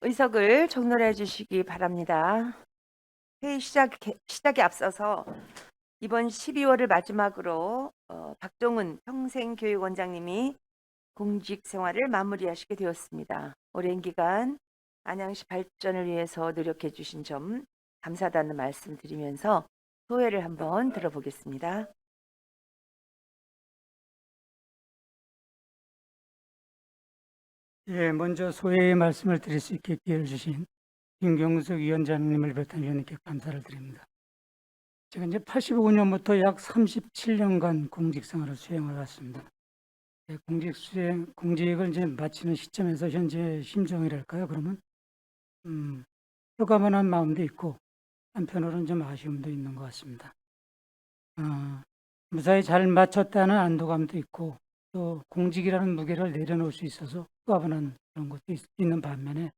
의석을 정돈해 주시기 바랍니다. 회의 시작에 앞서서 이번 12월을 마지막으로 박종훈 평생교육원장님이 공직 생활을 마무리하시게 되었습니다. 오랜 기간 안양시 발전을 위해서 노력해 주신 점 감사하다는 말씀 드리면서 소회를 한번 들어보겠습니다. 예, 먼저 소회의 말씀을 드릴 수 있게 기회를 주신 김경숙 위원장님을 비롯한 위원님께 감사를 드립니다. 제가 이제 85년부터 약 37년간 공직 생활을 수행해 왔습니다. 예, 공직을 이제 마치는 시점에서 현재 심정이랄까요? 그러면 효과만한 마음도 있고 한편으로는 좀 아쉬움도 있는 것 같습니다. 무사히 잘 마쳤다는 안도감도 있고 또 공직이라는 무게를 내려놓을 수 있어서 후화분한 그런 것도 있는 반면에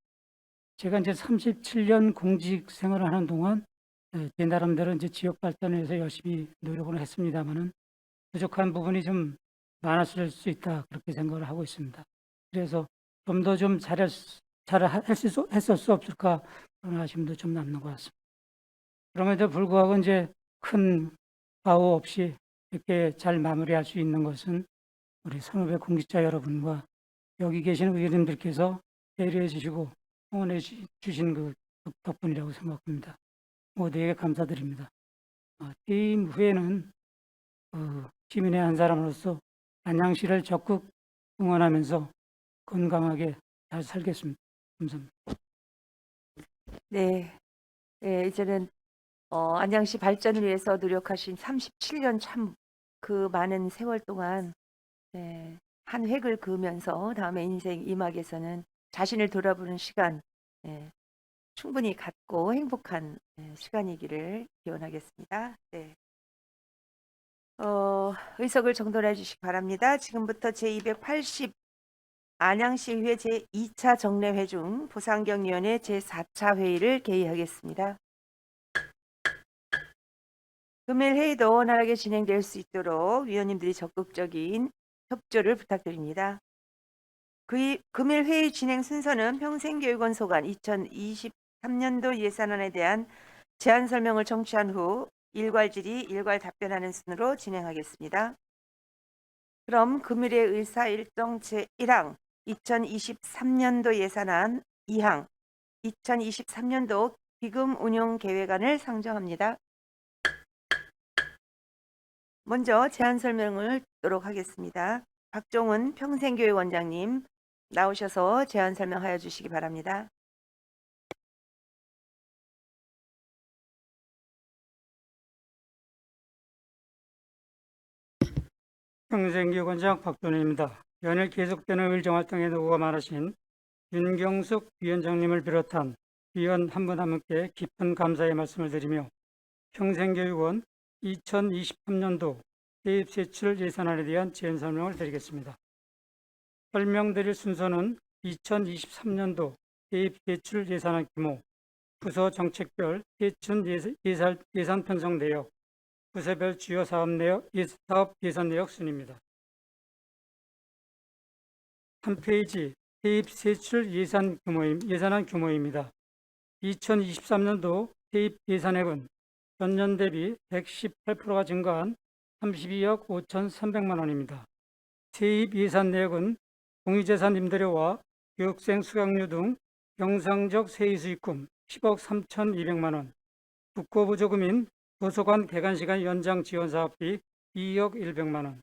제가 이제 37년 공직 생활을 하는 동안 제 나름대로 이제 지역 발전을 위해서 열심히 노력을 했습니다만은 부족한 부분이 좀 많았을 수 있다 그렇게 생각을 하고 있습니다. 그래서 좀 더 좀 했을 수 없을까 그런 아쉬움도 좀 남는 것 같습니다. 그럼에도 불구하고 이제 큰 과오 없이 이렇게 잘 마무리할 수 있는 것은 우리 선후배 공직자 여러분과 여기 계신 의원님들께서 배려해 주시고 응원해 주신 그 덕분이라고 생각합니다. 모두에게 감사드립니다. 퇴임 후에는 시민의 한 사람으로서 안양시를 적극 응원하면서 건강하게 잘 살겠습니다. 감사합니다. 네, 이제는 안양시 발전을 위해서 노력하신 37년 참 그 많은 세월 동안 한 획을 그으면서 다음에 인생 이막에서는 자신을 돌아보는 시간 충분히 갖고 행복한 시간이기를 기원하겠습니다. 네. 의석을 정돈해 주시기 바랍니다. 지금부터 제280 안양시의회 제2차 정례회 중 보상경위원회 제4차 회의를 개의하겠습니다. 금일 회의도 원활하게 진행될 수 있도록 위원님들이 적극적인 협조를 부탁드립니다. 금일 회의 진행 순서는 평생교육원 소관 2023년도 예산안에 대한 제안 설명을 청취한 후 일괄 질의, 일괄 답변하는 순으로 진행하겠습니다. 그럼 금일의 의사 일정 제1항 2023년도 예산안 2항 2023년도 기금 운용 계획안을 상정합니다. 먼저 제안 설명을 듣도록 하겠습니다. 박종훈 평생교육원장님 나오셔서 제안 설명하여 주시기 바랍니다. 평생교육원장 박준호입니다. 연일 계속되는 의정활동에 노고가 많으신 윤경숙 위원장님을 비롯한 위원 한 분 한 분께 깊은 감사의 말씀을 드리며 평생교육원 2023년도 대입세출 예산안에 대한 제안 설명을 드리겠습니다. 설명드릴 순서는 2023년도 대입세출 예산안 규모, 부서 정책별 세춘 예산 편성 내역, 부서별 주요 사업 예산 내역 순입니다. 3페이지 대입세출 예산안 규모입니다. 2023년도 대입 예산액은 전년 대비 118%가 증가한 32억 5,300만 원입니다. 세입 예산 내역은 공유재산 임대료와 교육생 수강료 등 경상적 세입수익금 10억 3,200만 원, 국고부조금인 도서관 개관시간 연장 지원사업비 2억 100만 원,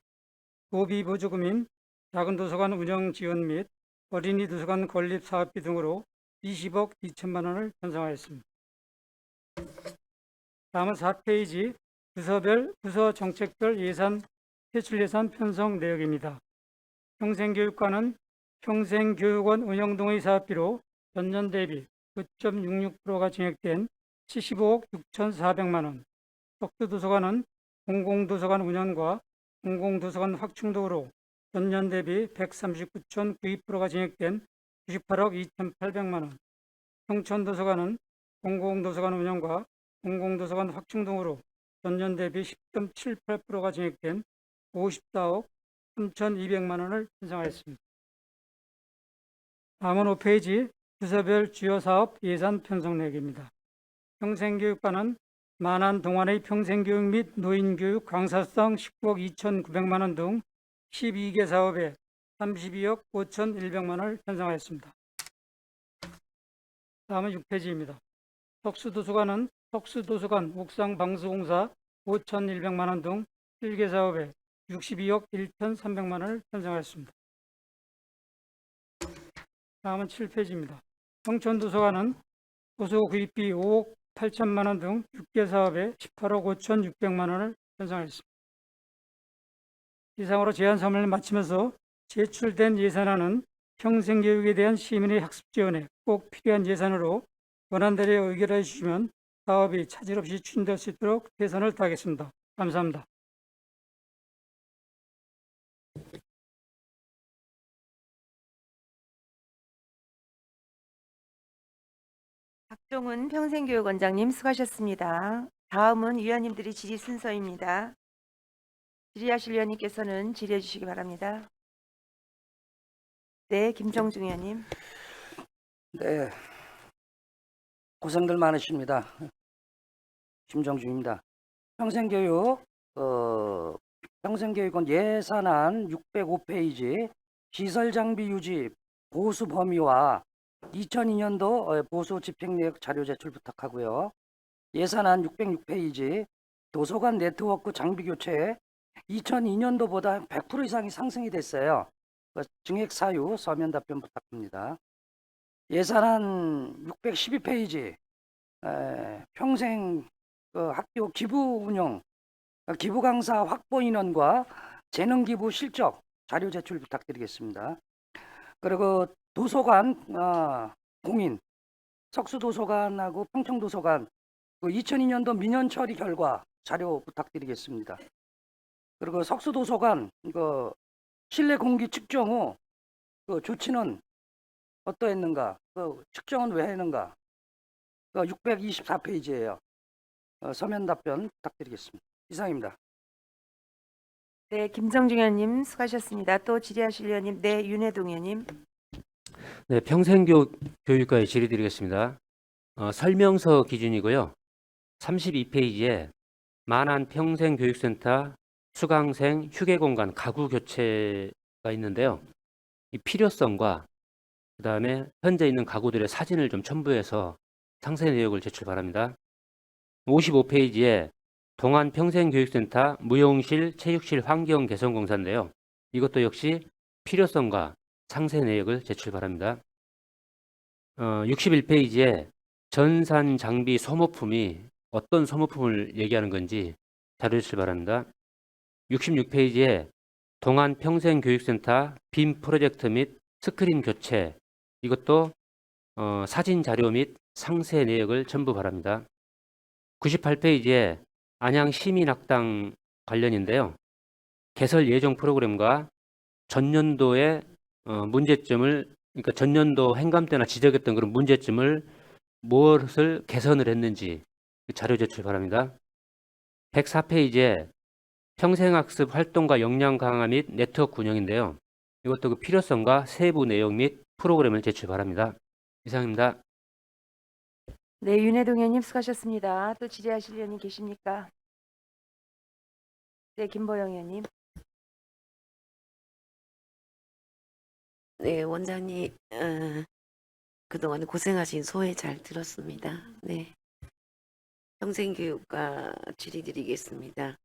도비부조금인 작은 도서관 운영 지원 및 어린이 도서관 건립 사업비 등으로 20억 2천만 원을 편성하였습니다. 다음은 4페이지 부서 정책별 세출 예산 편성 내역입니다. 평생교육과는 평생교육원 운영 등의 사업비로 전년 대비 9.66%가 증액된 75억 6,400만 원, 덕수도서관은 공공도서관 운영과 공공도서관 확충 등으로 전년 대비 139.92%가 증액된 98억 2,800만 원, 평촌도서관은 공공도서관 운영과 공공도서관 확충 등으로 전년 대비 10.78%가 증액된 54억 3,200만 원을 편성하였습니다. 다음은 5페이지 부서별 주요 사업 예산 편성 내역입니다. 평생교육과는 만안 동안의 평생교육 및 노인교육 강사성 19억 2,900만 원 등 12개 사업에 32억 5,100만 원을 편성하였습니다. 다음은 6페이지입니다. 덕수도서관은 덕수도서관 옥상방수공사 5,100만 원 등 1개 사업에 62억 1,300만 원을 편성하였습니다. 다음은 7페이지입니다. 청천도서관은 도서 구입비 5억 8천만 원 등 6개 사업에 18억 5,600만 원을 편성하였습니다. 이상으로 제안 설명을 마치면서 제출된 예산안은 평생교육에 대한 시민의 학습 지원에 꼭 필요한 예산으로 권한대로 의결해 주시면 사업이 차질 없이 추진될 수 있도록 최선을 다하겠습니다. 감사합니다. 박종훈 평생교육원장님 수고하셨습니다. 다음은 위원님들의 질의 순서입니다. 질의하실 위원님께서는 질의해 주시기 바랍니다. 네, 김정중 위원님. 네, 고생들 많으십니다. 김정중입니다. 평생교육은 예산안 605페이지 시설장비 유지 보수 범위와 2002년도 보수 집행내역 자료 제출 부탁하고요. 예산안 606페이지 도서관 네트워크 장비 교체 2002년도보다 100% 이상이 상승이 됐어요. 증액 사유 서면 답변 부탁합니다. 예산안 612페이지 평생 학교 기부 운영, 기부 강사 확보 인원과 재능 기부 실적 자료 제출 부탁드리겠습니다. 그리고 도서관 공인, 석수도서관하고 평청도서관 2002년도 민원 처리 결과 자료 부탁드리겠습니다. 그리고 석수도서관 실내 공기 측정 후 조치는 어떠했는가? 측정은 왜 했는가? 624페이지예요. 서면 답변 부탁드리겠습니다. 이상입니다. 네, 김정중 위원님 수고하셨습니다. 또 질의하실 위원님. 네, 윤혜동 위원님. 네, 평생교육과에 질의드리겠습니다. 설명서 기준이고요. 32페이지에 만안 평생교육센터 수강생 휴게공간 가구 교체가 있는데요. 이 필요성과 그 다음에 현재 있는 가구들의 사진을 좀 첨부해서 상세 내역을 제출 바랍니다. 55페이지에 동안평생교육센터 무용실, 체육실 환경 개선 공사인데요. 이것도 역시 필요성과 상세 내역을 제출 바랍니다. 61페이지에 전산 장비 소모품이 어떤 소모품을 얘기하는 건지 자료 제출 바랍니다. 66페이지에 동안평생교육센터 빔 프로젝트 및 스크린 교체 이것도 사진 자료 및 상세 내역을 첨부 바랍니다. 98페이지에 안양시민학당 관련인데요. 개설 예정 프로그램과 전년도의 문제점을 그러니까 전년도 행감 때나 지적했던 그런 문제점을 무엇을 개선을 했는지 자료 제출 바랍니다. 104페이지에 평생학습 활동과 역량 강화 및 네트워크 운영인데요. 이것도 그 필요성과 세부 내용 및 프로그램을 제출 바랍니다. 이상입니다. 네, 윤혜동 위원님 수고하셨습니다. 또 질의하실 위원님 계십니까? 네, 김보영 위원님. 네, 원장님, 그동안 고생하신 소회 잘 들었습니다. 네. 평생교육과 질의드리겠습니다.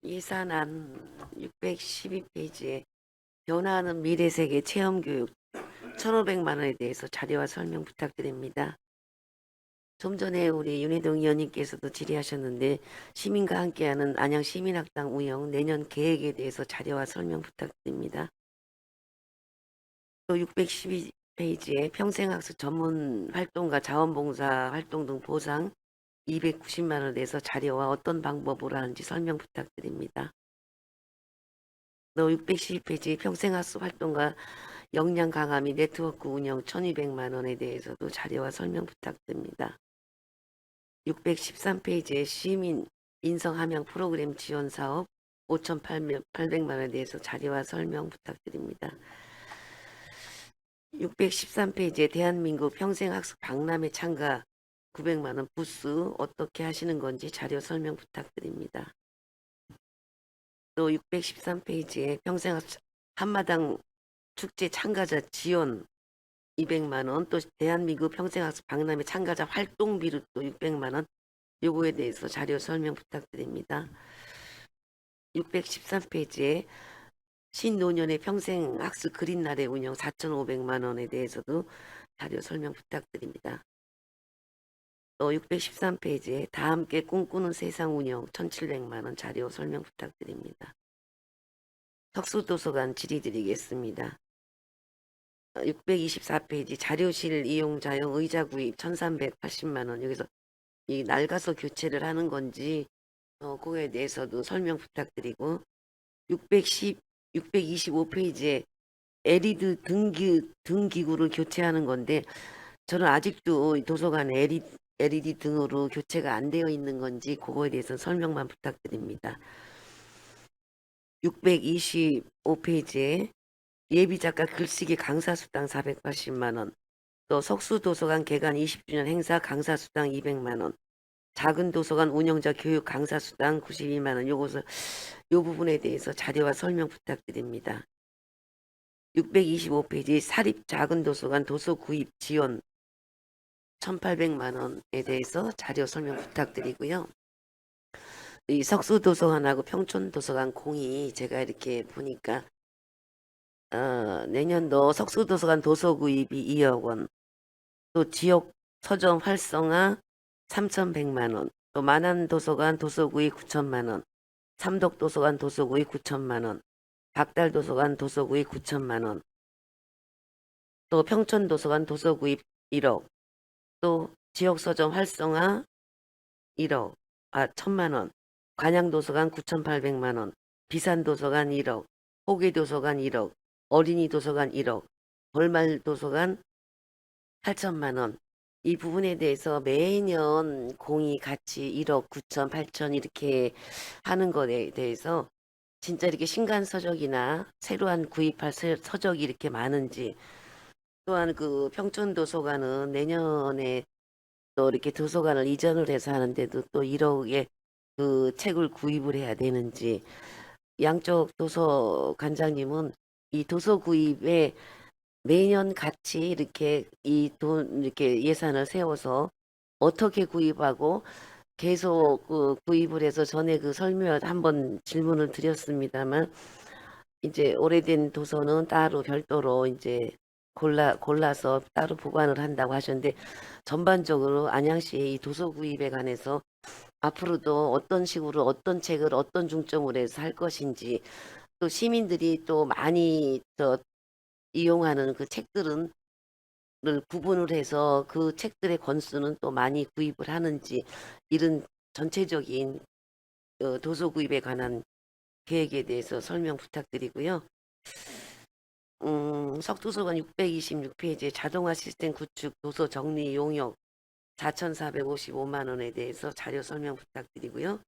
예산안 612페이지에 변화하는 미래세계 체험교육 1,500만 원에 대해서 자료와 설명 부탁드립니다. 좀 전에 우리 윤혜동 의원님께서도 질의하셨는데 시민과 함께하는 안양시민학당 운영 내년 계획에 대해서 자료와 설명 부탁드립니다. 또 612페이지에 평생학습 전문 활동과 자원봉사 활동 등 보상 290만 원에 대해서 자료와 어떤 방법으로 하는지 설명 부탁드립니다. 또 612페이지 평생학습 활동과 역량 강화 및 네트워크 운영 1,200만 원에 대해서도 자료와 설명 부탁드립니다. 613페이지에 시민 인성 함양 프로그램 지원 사업 5,800만 원에 대해서 자료와 설명 부탁드립니다. 613페이지에 대한민국 평생학습 박람회 참가 900만 원 부스 어떻게 하시는 건지 자료 설명 부탁드립니다. 또 613페이지에 평생학습 한마당 축제 참가자 지원 200만 원, 또 대한민국 평생학습 박람회 참가자 활동비로 또 600만 원, 요거에 대해서 자료 설명 부탁드립니다. 613페이지에 신노년의 평생학습 그린날의 운영 4,500만 원에 대해서도 자료 설명 부탁드립니다. 또 613페이지에 다 함께 꿈꾸는 세상 운영 1,700만 원 자료 설명 부탁드립니다. 석수도서관 질의드리겠습니다. 624페이지 자료실 이용자용 의자 구입 1,380만 원, 여기서 이 낡아서 교체를 하는 건지 그거에 대해서도 설명 부탁드리고, 625페이지에 LED 등기구를 교체하는 건데 저는 아직도 도서관에 LED 등으로 교체가 안 되어 있는 건지 그거에 대해서 설명만 부탁드립니다. 625페이지에 예비작가 글쓰기 강사수당 480만 원, 또 석수도서관 개관 20주년 행사 강사수당 200만 원, 작은 도서관 운영자 교육 강사수당 92만 원, 요 부분에 대해서 자료와 설명 부탁드립니다. 625페이지 사립 작은 도서관 도서 구입 지원 1,800만 원에 대해서 자료 설명 부탁드리고요. 이 석수도서관하고 평촌도서관 공이 제가 이렇게 보니까 내년도 석수도서관 도서 구입이 2억 원, 또 지역 서점 활성화 3,100만 원, 또 만안도서관 도서 구입 9천만 원, 삼덕도서관 도서 구입 9천만 원, 박달도서관 도서 구입 9천만 원, 또 평촌도서관 도서 구입 1억, 또 지역 서점 활성화 1,000만 원, 관양도서관 9,800만 원, 비산도서관 1억, 호계도서관 1억, 어린이도서관 1억, 벌말도서관 8천만 원. 이 부분에 대해서 매년 공이 같이 1억 9천, 8천 이렇게 하는 것에 대해서 진짜 이렇게 신간 서적이나 새로운 구입할 서적이 이렇게 많은지, 또한 그 평촌도서관은 내년에 또 이렇게 도서관을 이전을 해서 하는데도 또 1억의 그 책을 구입을 해야 되는지, 양쪽 도서관장님은 이 도서 구입에 매년 같이 이렇게 이렇게 예산을 세워서 어떻게 구입하고 계속 그 구입을 해서 전에 그 설명 한번 질문을 드렸습니다만, 이제 오래된 도서는 따로 별도로 이제 골라서 따로 보관을 한다고 하셨는데, 전반적으로 안양시의 이 도서 구입에 관해서 앞으로도 어떤 식으로 어떤 책을 어떤 중점으로 해서 할 것인지, 또 시민들이 또 많이 이용하는 그 책들은 를 구분을 해서 그 책들의 권수는 또 많이 구입을 하는지, 이런 전체적인 도서 구입에 관한 계획에 대해서 설명 부탁드리고요. 석도서관 626페이지에 자동화 시스템 구축 도서 정리 용역 4,455만 원에 대해서 자료 설명 부탁드리고요.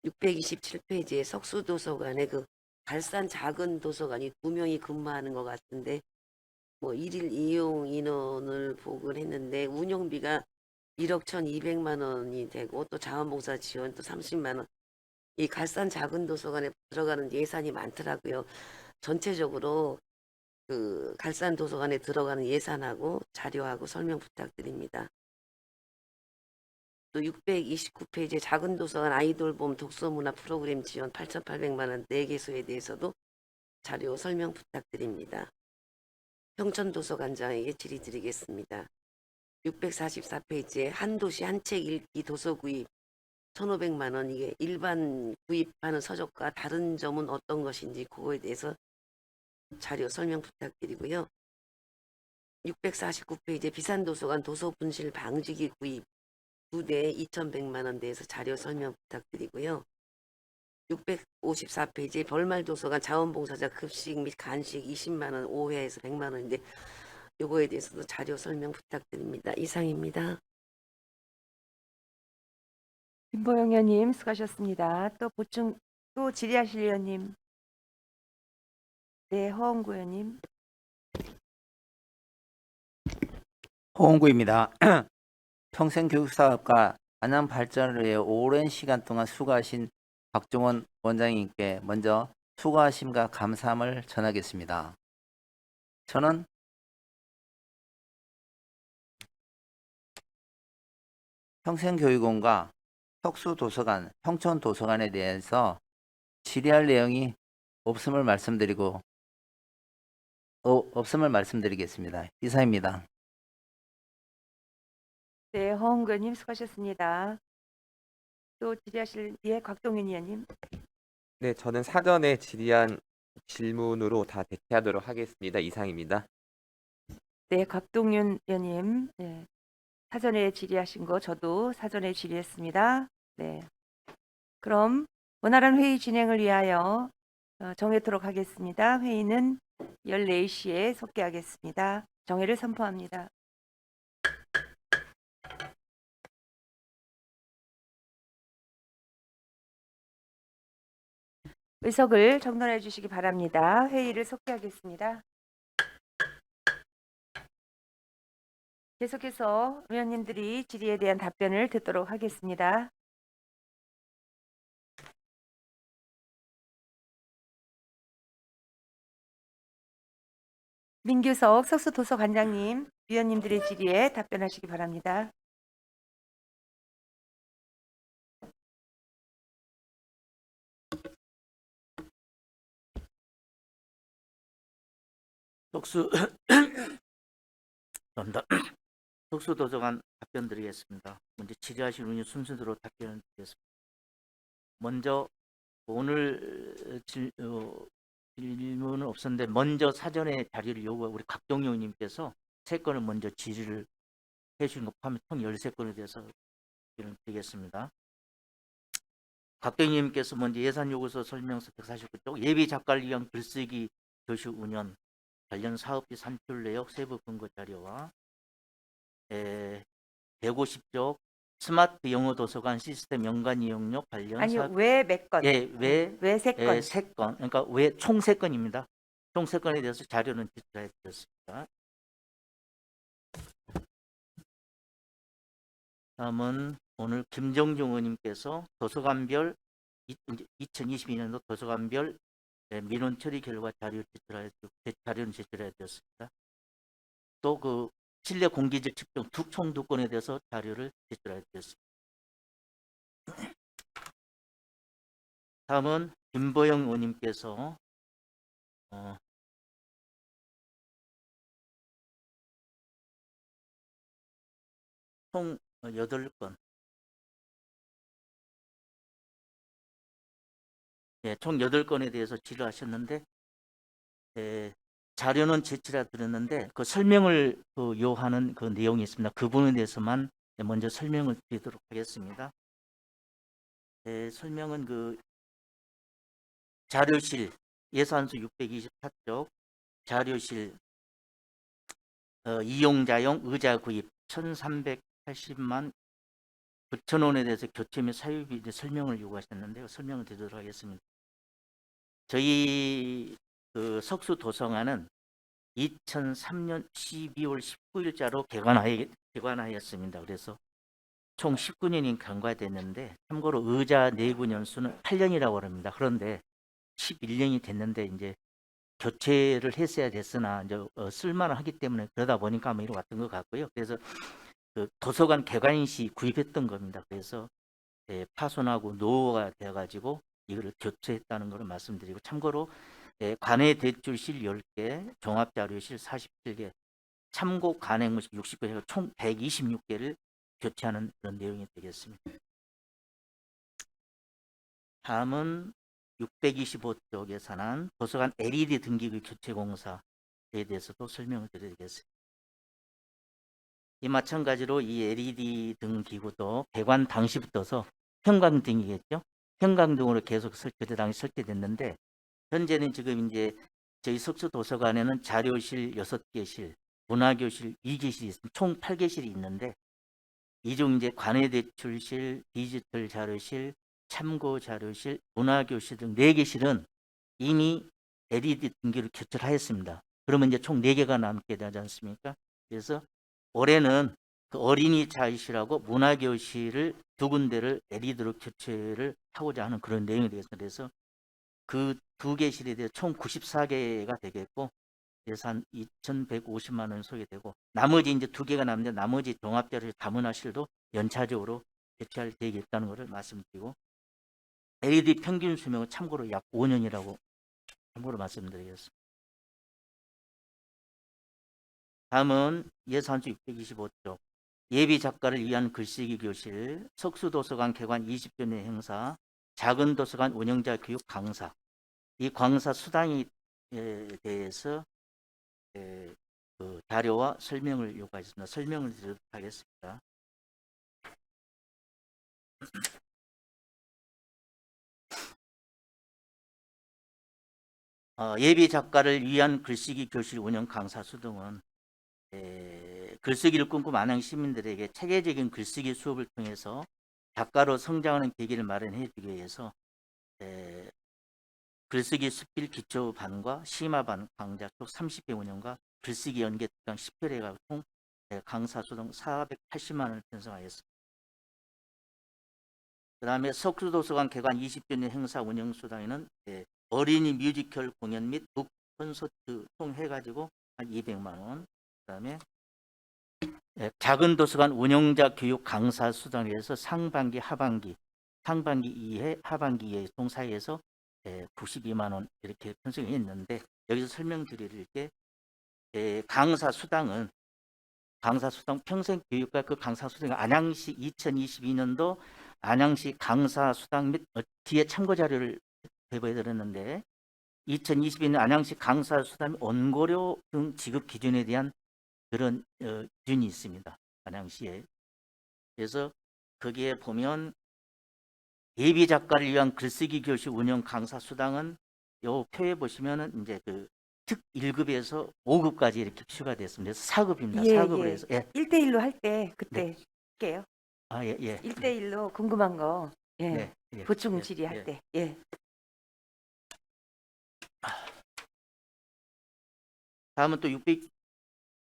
627페이지에 석수도서관의 그 발산 작은 도서관이 2명이 근무하는 것 같은데, 뭐 일일 이용 인원을 보고를 했는데 운영비가 1억 1,200만 원이 되고, 또 자원봉사 지원 또 30만 원. 이 갈산 작은 도서관에 들어가는 예산이 많더라고요. 전체적으로 그 갈산 도서관에 들어가는 예산하고 자료하고 설명 부탁드립니다. 또 629페이지 작은 도서관 아이돌봄 독서문화 프로그램 지원 8,800만 원 4개소에 대해서도 자료 설명 부탁드립니다. 평촌도서관장에게 질의드리겠습니다. 644페이지에 한도시 한책 읽기 도서 구입 1,500만 원, 이게 일반 구입하는 서적과 다른 점은 어떤 것인지 그거에 대해서 자료 설명 부탁드리고요. 649페이지에 비산도서관 도서분실 방지기 구입 2대 2,100만 원 대해서 자료 설명 부탁드리고요. 654페이지에 벌말도서관 자원봉사자 급식 및 간식 20만 원 5회에서 100만 원인데 요거에 대해서도 자료 설명 부탁드립니다. 이상입니다. 김보영 의원님 수고하셨습니다. 또 보충 또 질의하실 의원님. 네, 허원구 의원님. 호원구입니다. 평생교육사업과 안양 발전을 위해 오랜 시간 동안 수고하신 박종원 원장님께 먼저 수고하심과 감사함을 전하겠습니다. 저는 평생교육원과 혁수도서관, 평촌도서관에 대해서 질의할 내용이 없음을 말씀드리겠습니다. 이상입니다. 네, 허원구 의원님 수고하셨습니다. 또 질의하실 곽동윤 의원님. 네, 저는 사전에 질의한 질문으로 다 대체하도록 하겠습니다. 이상입니다. 네, 곽동윤 의원님. 네, 사전에 질의하신 거 저도 사전에 질의했습니다. 네, 그럼 원활한 회의 진행을 위하여 정회토록 하겠습니다. 회의는 14시에 속개하겠습니다. 정회를 선포합니다. 의석을 정돈해 주시기 바랍니다. 회의를 속개하겠습니다. 계속해서 의원님들이 질의에 대한 답변을 듣도록 하겠습니다. 민규석 석수도서관장님, 위원님들의 질의에 답변하시기 바랍니다. 속수도서관 답변 드리겠습니다. 먼저 질의하실 의원님 순서대로 답변 드리겠습니다. 먼저 오늘 질문은 없었는데 먼저 사전에 자료를 요구한 우리 곽동용 의원님께서 3건을 먼저 질의를 해주신 것 포함해 총 13건에 대해서 답변을 드리겠습니다. 곽동용 의원님께서 먼저 예산요구서 설명서 149쪽 예비 작가를 위한 글쓰기 교실 운영 관련 사업비 산출 내역 세부 근거 자료와 150쪽 스마트 영어 도서관 시스템 연관 이용료 관련 아니요, 사업 왜 몇 건? 왜 3건? 3건 그러니까 왜 총 3건입니다. 총 3건에 대해서 자료는 제출해 드렸습니다. 다음은 오늘 김정중 의원님께서 도서관별 2022년도 도서관별 민원 처리 결과 자료는 제출해 드렸습니다. 또 그 실내 공기질 측정 총 2건에 대해서 자료를 제출해 드렸습니다. 다음은 김보영 의원님께서 총 8건 총 8건에 대해서 질의하셨는데 자료는 제출해 드렸는데 그 설명을 요하는 그 내용이 있습니다. 그 부분에 대해서만 먼저 설명을 드리도록 하겠습니다. 설명은 그 자료실 예산수 624쪽 자료실 이용자용 의자 구입 1,380만 9천 원에 대해서 교체 및 사유비 설명을 요구하셨는데요. 설명을 드리도록 하겠습니다. 저희 그 석수도서관은 2003년 12월 19일자로 개관하였습니다. 그래서 총 19년이 간과됐는데 참고로 의자 내구 연수는 8년이라고 합니다. 그런데 11년이 됐는데 이제 교체를 했어야 됐으나 이제 쓸만하기 때문에 그러다 보니까 아마 이렇게 왔던 것 같고요. 그래서 그 도서관 개관 시 구입했던 겁니다. 그래서 파손하고 노후가 되어가지고 이거를 교체했다는 것을 말씀드리고 참고로 관외 대출실 10개, 종합자료실 47개, 참고 간행무실 69개, 총 126개를 교체하는 그런 내용이 되겠습니다. 다음은 625쪽 예산안 도서관 LED 등기구 교체 공사에 대해서도 설명을 드리겠습니다. 이 마찬가지로 이 LED 등기구도 개관 당시부터서 형광등이겠죠. 형광등으로 계속 당시 설치됐는데 현재는 지금 이제 저희 석수도서관에는 자료실 6개실, 문화교실 2개실이 있습니다. 총 8개실이 있는데 이 중 이제 관외대출실, 디지털 자료실, 참고자료실, 문화교실 등 4개실은 이미 LED 등기를 교체하였습니다. 그러면 이제 총 4개가 남게 되지 않습니까? 그래서 올해는 그 어린이 자유실하고 문화교실을 2군데를 LED로 교체를 하고자 하는 그런 내용이 되겠습니다. 그래서 그 2개실에 대해 총 94개가 되겠고 예산 2,150만 원 소요되고 나머지 이제 2개가 남는데 나머지 종합자료 다문화실도 연차적으로 교체할 계획이 있다는 것을 말씀드리고 LED 평균 수명은 참고로 약 5년이라고 참고로 말씀드리겠습니다. 다음은 예산수 625쪽 예비 작가를 위한 글쓰기 교실, 석수도서관 개관 20주년 행사, 작은 도서관 운영자 교육 강사, 이 강사 수당에 대해서 그 자료와 설명을 요구하겠습니다. 설명을 드리도록 하겠습니다. 예비 작가를 위한 글쓰기 교실 운영 강사 수당은 글쓰기를 꿈꾸는 안양 시민들에게 체계적인 글쓰기 수업을 통해서 작가로 성장하는 계기를 마련해 주기 위해서 글쓰기 습필 기초반과 심화반 강좌 총 30회 운영과 글쓰기 연계 특강 10회가 총 강사 수당 480만 원을 편성하였습니다. 그 다음에 석수도서관 개관 20주년 행사 운영 수당에는 어린이 뮤지컬 공연 및 북 콘서트 총 해가지고 한 200만 원. 그 다음에 작은 도서관 운영자 교육 강사 수당에 의해서 상반기 2회, 하반기 2회 총 사이에서 92만 원 이렇게 편성이 있는데 여기서 설명드릴 게 강사 수당 평생교육과 그 강사 수당이 안양시 2022년도 안양시 강사 수당 및 뒤에 참고 자료를 배부해 드렸는데 2022년 안양시 강사 수당 및 원고료 등 지급 기준에 대한 그런 기준이 있습니다. 안양시에. 그래서 거기에 보면 예비 작가를 위한 글쓰기 교실 운영 강사 수당은 요 표에 보시면은 이제 그 특 1급에서 5급까지 이렇게 추가됐습니다. 그래서 4급입니다. 4급을 해서 1대1로 할 때 그때 네. 할게요. 예. 1대1로 궁금한 거 보충 예, 질의할 예. 때. 다음은 또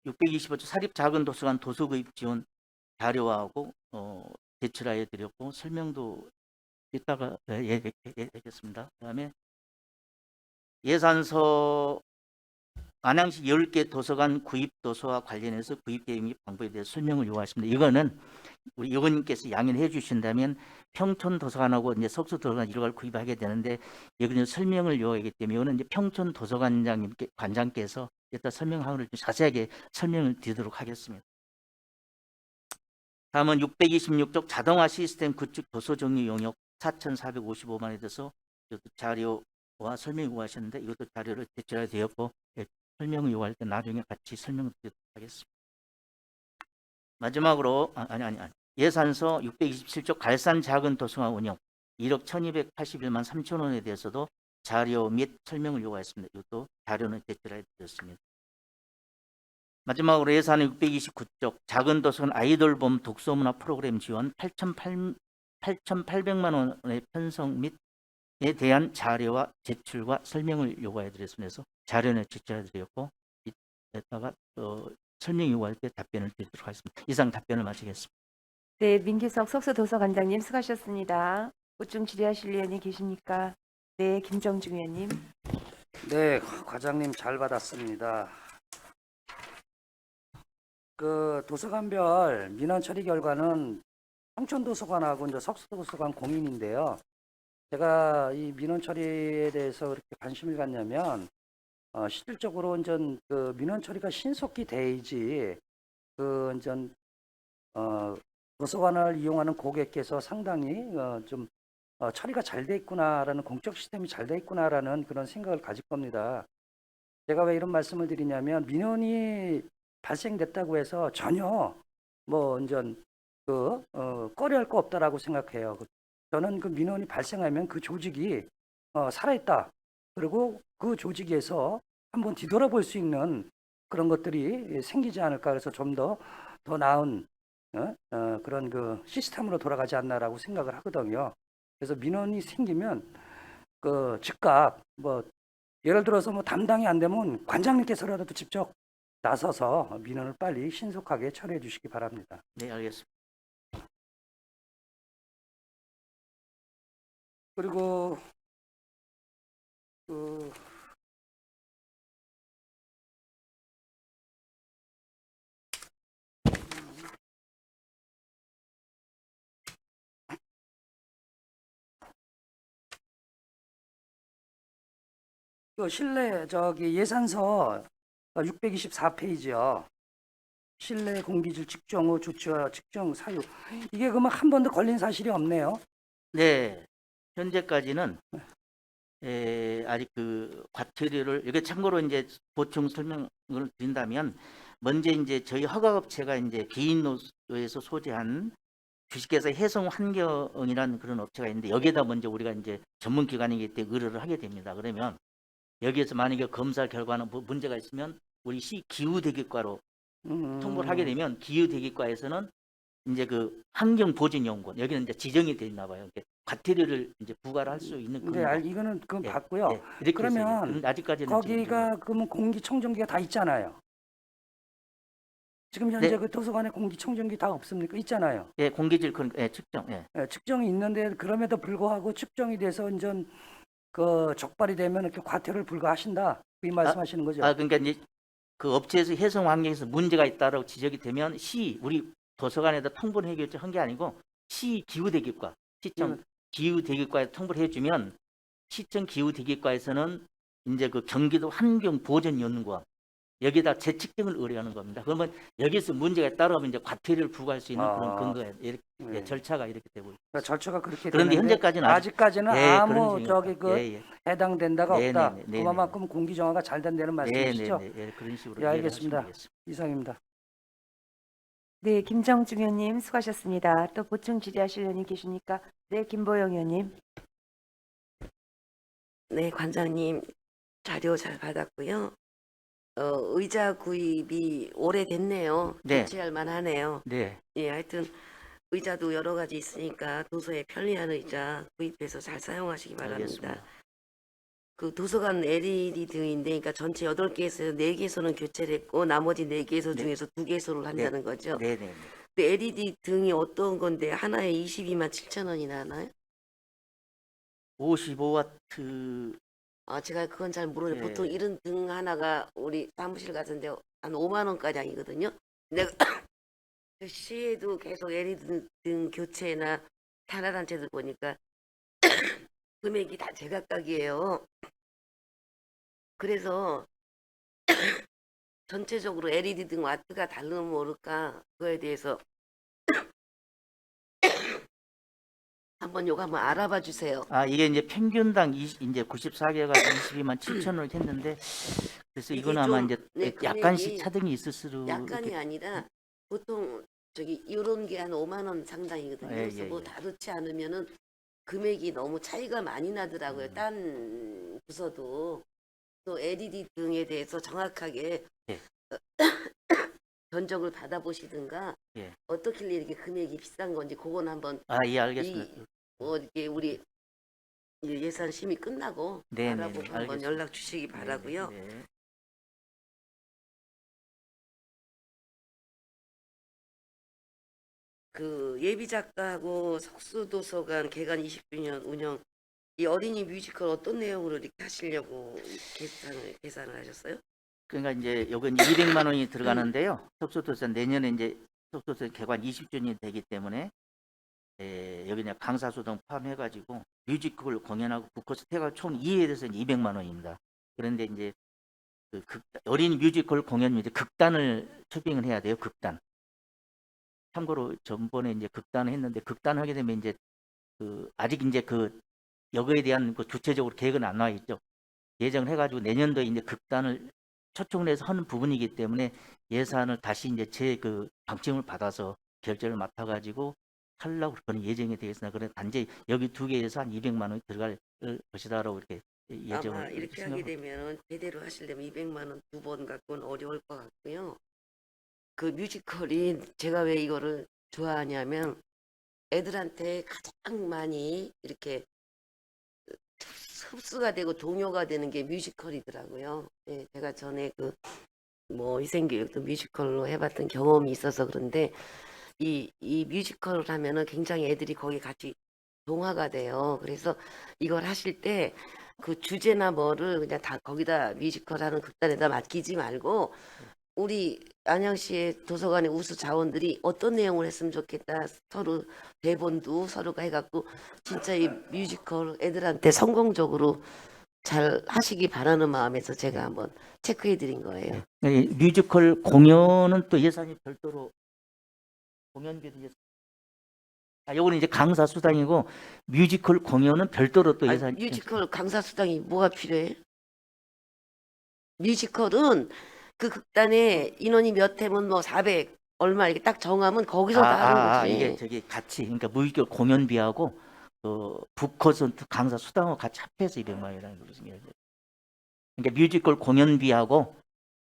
625조 사립 작은 도서관 도서 구입 지원 자료하고 제출하여 드렸고 설명도 이따가 하겠습니다. 그다음에 예산서 안양시 10개 도서관 구입 도서와 관련해서 구입 계획 및 방법에 대해서 설명을 요구하십니다. 이거는 우리 의원님께서 양해를 해주신다면 평촌 도서관하고 이제 석수 도서관 이걸 구입하게 되는데 여기는 설명을 요구하기 때문에 이거는 이제 평촌 도서관장께서 이따 설명하기를 자세하게 설명을 드리도록 하겠습니다. 다음은 626쪽 자동화 시스템 구축 도서 정리 용역 4,455만 원에 대해서 자료와 설명 요구하셨는데 이것도 자료를 제출하게 되었고 설명을 요구할 때 나중에 같이 설명드리도록 하겠습니다. 마지막으로 예산서 627쪽 갈산 작은 도서관 운영 1억 1,281만 3천 원에 대해서도 자료 및 설명을 요구했습니다. 이것도 자료는 제출해 드렸습니다. 마지막으로 예산 629쪽 작은 도서관 아이돌봄 독서문화 프로그램 지원 8,800만 원의 편성 및에 대한 자료와 제출과 설명을 요구해 드렸습니다. 그래서 자료는 제출해 드렸고 이따가 설명 요구할 때 답변을 드리도록 하겠습니다. 이상 답변을 마치겠습니다. 네, 민기석 석수도서관장님 수고하셨습니다. 보충 질의하실 의원이 계십니까? 네, 김정중 의원님. 네, 과장님 잘 받았습니다. 그 도서관별 민원 처리 결과는 평촌도서관하고 이제 석수도서관 공인인데요. 제가 이 민원 처리에 대해서 그렇게 관심을 갖냐면 실질적으로 이제 그 민원 처리가 신속히 돼야지 그 이제 도서관을 이용하는 고객께서 상당히 좀 처리가 잘 돼 있구나라는 공적 시스템이 잘 돼 있구나라는 그런 생각을 가질 겁니다. 제가 왜 이런 말씀을 드리냐면 민원이 발생됐다고 해서 전혀 뭐 이제 그 꺼려할 거 없다라고 생각해요. 저는 그 민원이 발생하면 그 조직이 살아있다. 그리고 그 조직에서 한번 뒤돌아볼 수 있는 그런 것들이 생기지 않을까. 그래서 좀 더 나은 그런 그 시스템으로 돌아가지 않나라고 생각을 하거든요. 그래서 민원이 생기면 그 즉각 뭐 예를 들어서 뭐 담당이 안 되면 관장님께서라도 직접 나서서 민원을 빨리 신속하게 처리해 주시기 바랍니다. 네, 알겠습니다. 그리고 그 실내 예산서 624페이지요. 실내 공기질 측정 후 조치와 측정 사유. 이게 그러면 한 번도 걸린 사실이 없네요. 네, 현재까지는 아직 그 과태료를 이게 참고로 이제 보충 설명을 드린다면 먼저 이제 저희 허가업체가 이제 개인노조에서 소재한 주식회사 해성환경이라는 그런 업체가 있는데 여기에다 먼저 우리가 이제 전문 기관이기 때문에 의뢰를 하게 됩니다. 그러면 여기에서 만약에 검사 결과는 문제가 있으면 우리 시 기후대기과로 통보를 하게 되면 기후대기과에서는 이제 그 환경보전연구원 여기는 이제 지정이 돼 있나 봐요. 이렇게 과태료를 이제 부과를 할 수 있는 네, 겁니다. 이거는 그건 예, 봤고요. 예, 이렇게 그러면 해서 이제 아직까지는 거기가 그러면 공기청정기가 다 있잖아요. 지금 현재 네. 그 도서관에 공기청정기 다 없습니까? 있잖아요. 예, 공기질 측정. 예. 예, 측정이 있는데 그럼에도 불구하고 측정이 돼서 이제 그 적발이 되면 이렇게 과태료를 불가하신다. 이 말씀하시는 거죠? 그러니까 이제 그 업체에서 해성 환경에서 문제가 있다라고 지적이 되면 우리 도서관에다 통보를 해결을 한 게 아니고 시 기후대기과 시청 기후대기과에 통보를 해주면 시청 기후대기과에서는 이제 그 경기도 환경보전연구원 여기다 재측정을 의뢰하는 겁니다. 그러면 여기서 문제가 따라오면 이제 과태료를 부과할 수 있는 그런 근거에 이렇게 네. 절차가 이렇게 되고 있습니다. 그러니까 절차가 그렇게 그런데 되는데 현재까지는 아직까지는 예, 아무 그런 저기 식입니다. 그 예, 예. 해당된 데가 네, 없다. 네, 네, 네, 그만큼 공기 정화가 잘 된다는 말씀이시죠? 네, 예, 그런 식으로 예, 이해를 알겠습니다. 하시면 되겠습니다. 이상입니다. 네, 김정중 의원님 수고하셨습니다. 또 보충 질의하실 의원님 계십니까? 네, 김보영 의원님. 네, 관장님 자료 잘 받았고요. 의자 구입이 오래됐네요. 네. 교체할 만하네요. 네. 예, 하여튼 의자도 여러 가지 있으니까 도서에 편리한 의자 구입해서 잘 사용하시기 바랍니다. 알겠습니다. 그 도서관 LED 등인데, 그러니까 전체 8개에서 4개소는 교체를 했고 나머지 4개소 네. 중에서 2개소를 한다는 거죠. 네, 네. 그 LED 등이 어떤 건데 하나에 22만 7천 원이나 하나요? 55와트 제가 그건 잘 모르는데 네. 보통 이런 등 하나가 우리 사무실 같은데 한 5만 원가량이거든요. 내가 그 시에도 계속 LED 등 교체나 산하단체들 보니까 금액이 다 제각각이에요. 그래서 전체적으로 LED 등 와트가 다르면 모를까 그거에 대해서 한번 알아봐 주세요. 이게 이제 평균당 이제 94개가 22만 7천 원을 했는데 그래서 이게 이건 아마 좀, 이제 네, 약간씩 금액이 차등이 있을 수도 약간이 이렇게- 아니라 보통 저기 이런 게 한 5만 원 상당이거든요. 예, 그래서 예, 뭐 예. 다르지 않으면은 금액이 너무 차이가 많이 나더라고요. 딴 부서도 또 LED 등에 대해서 정확하게 예. 견적을 받아보시든가 예. 어떻길래 이렇게 금액이 비싼 건지 그건 한번 예, 알겠습니다. 이렇게 우리 예산 심의 끝나고 네, 네, 알아보고 네, 한번 알겠습니다. 연락 주시기 바라고요. 네, 네. 그 예비 작가하고 석수도서관 개관 20주년 운영 이 어린이 뮤지컬 어떤 내용으로 이렇게 하시려고 계산을 하셨어요? 그러니까 이제 요건 200만 원이 들어가는데요. 석소도서 내년에 이제 석소도서 개관 20주년이 되기 때문에 여기 그냥 강사수 등 포함해가지고 뮤지컬 공연하고 북코스 태가 총 2회에 대해서 200만 원입니다. 그런데 이제 그 어린이 뮤지컬 공연 이제 극단을 초빙을 해야 돼요. 극단. 참고로 전번에 이제 극단을 했는데 극단 하게 되면 이제 그 아직 이제 그 여거에 대한 그 구체적으로 계획은 안 나와 있죠. 예정을 해가지고 내년도에 이제 극단을 초청을 해서 하는 부분이기 때문에 예산을 다시 이제 제 그 방침을 받아서 결정을 맡아가지고 하려고 그런 예정이 되어 있으나 그래 단지 여기 두 개에서 한 200만 원이 들어갈 것이다라고 이렇게 예정을 아마 이렇게 하게 되면 제대로 하시려면 200만 원 2번 갖고는 어려울 것 같고요. 그 뮤지컬이 제가 왜 이거를 좋아하냐면 애들한테 가장 많이 이렇게 흡수가 되고 동요가 되는 게 뮤지컬이더라고요. 예, 제가 전에 그 뭐 위생교육도 뮤지컬로 해봤던 경험이 있어서 그런데 이 뮤지컬을 하면은 굉장히 애들이 거기 같이 동화가 돼요. 그래서 이걸 하실 때 그 주제나 뭐를 그냥 다 거기다 뮤지컬 하는 극단에다 맡기지 말고 우리 안양시의 도서관의 우수 자원들이 어떤 내용을 했으면 좋겠다. 서로 대본도 서로가 해갖고 진짜 이 뮤지컬 애들한테 성공적으로 잘 하시기 바라는 마음에서 제가 한번 체크해 드린 거예요. 네, 이 뮤지컬 공연은 또 예산이 별도로 공연비도 요거는 이제 강사 수당이고 뮤지컬 공연은 별도로 또 아니, 예산이 뮤지컬 강사 수당이 뭐가 필요해? 뮤지컬은 그 극단에 인원이 몇 회면 뭐 400 얼마 이렇게 딱 정하면 거기서 다 하는 거지. 이게 저기 같이 그러니까 뮤지컬 공연비하고 그 북콘서트 강사 수당하고 같이 합해서 200만 원이라는 거죠. 그러니까 뮤지컬 공연비하고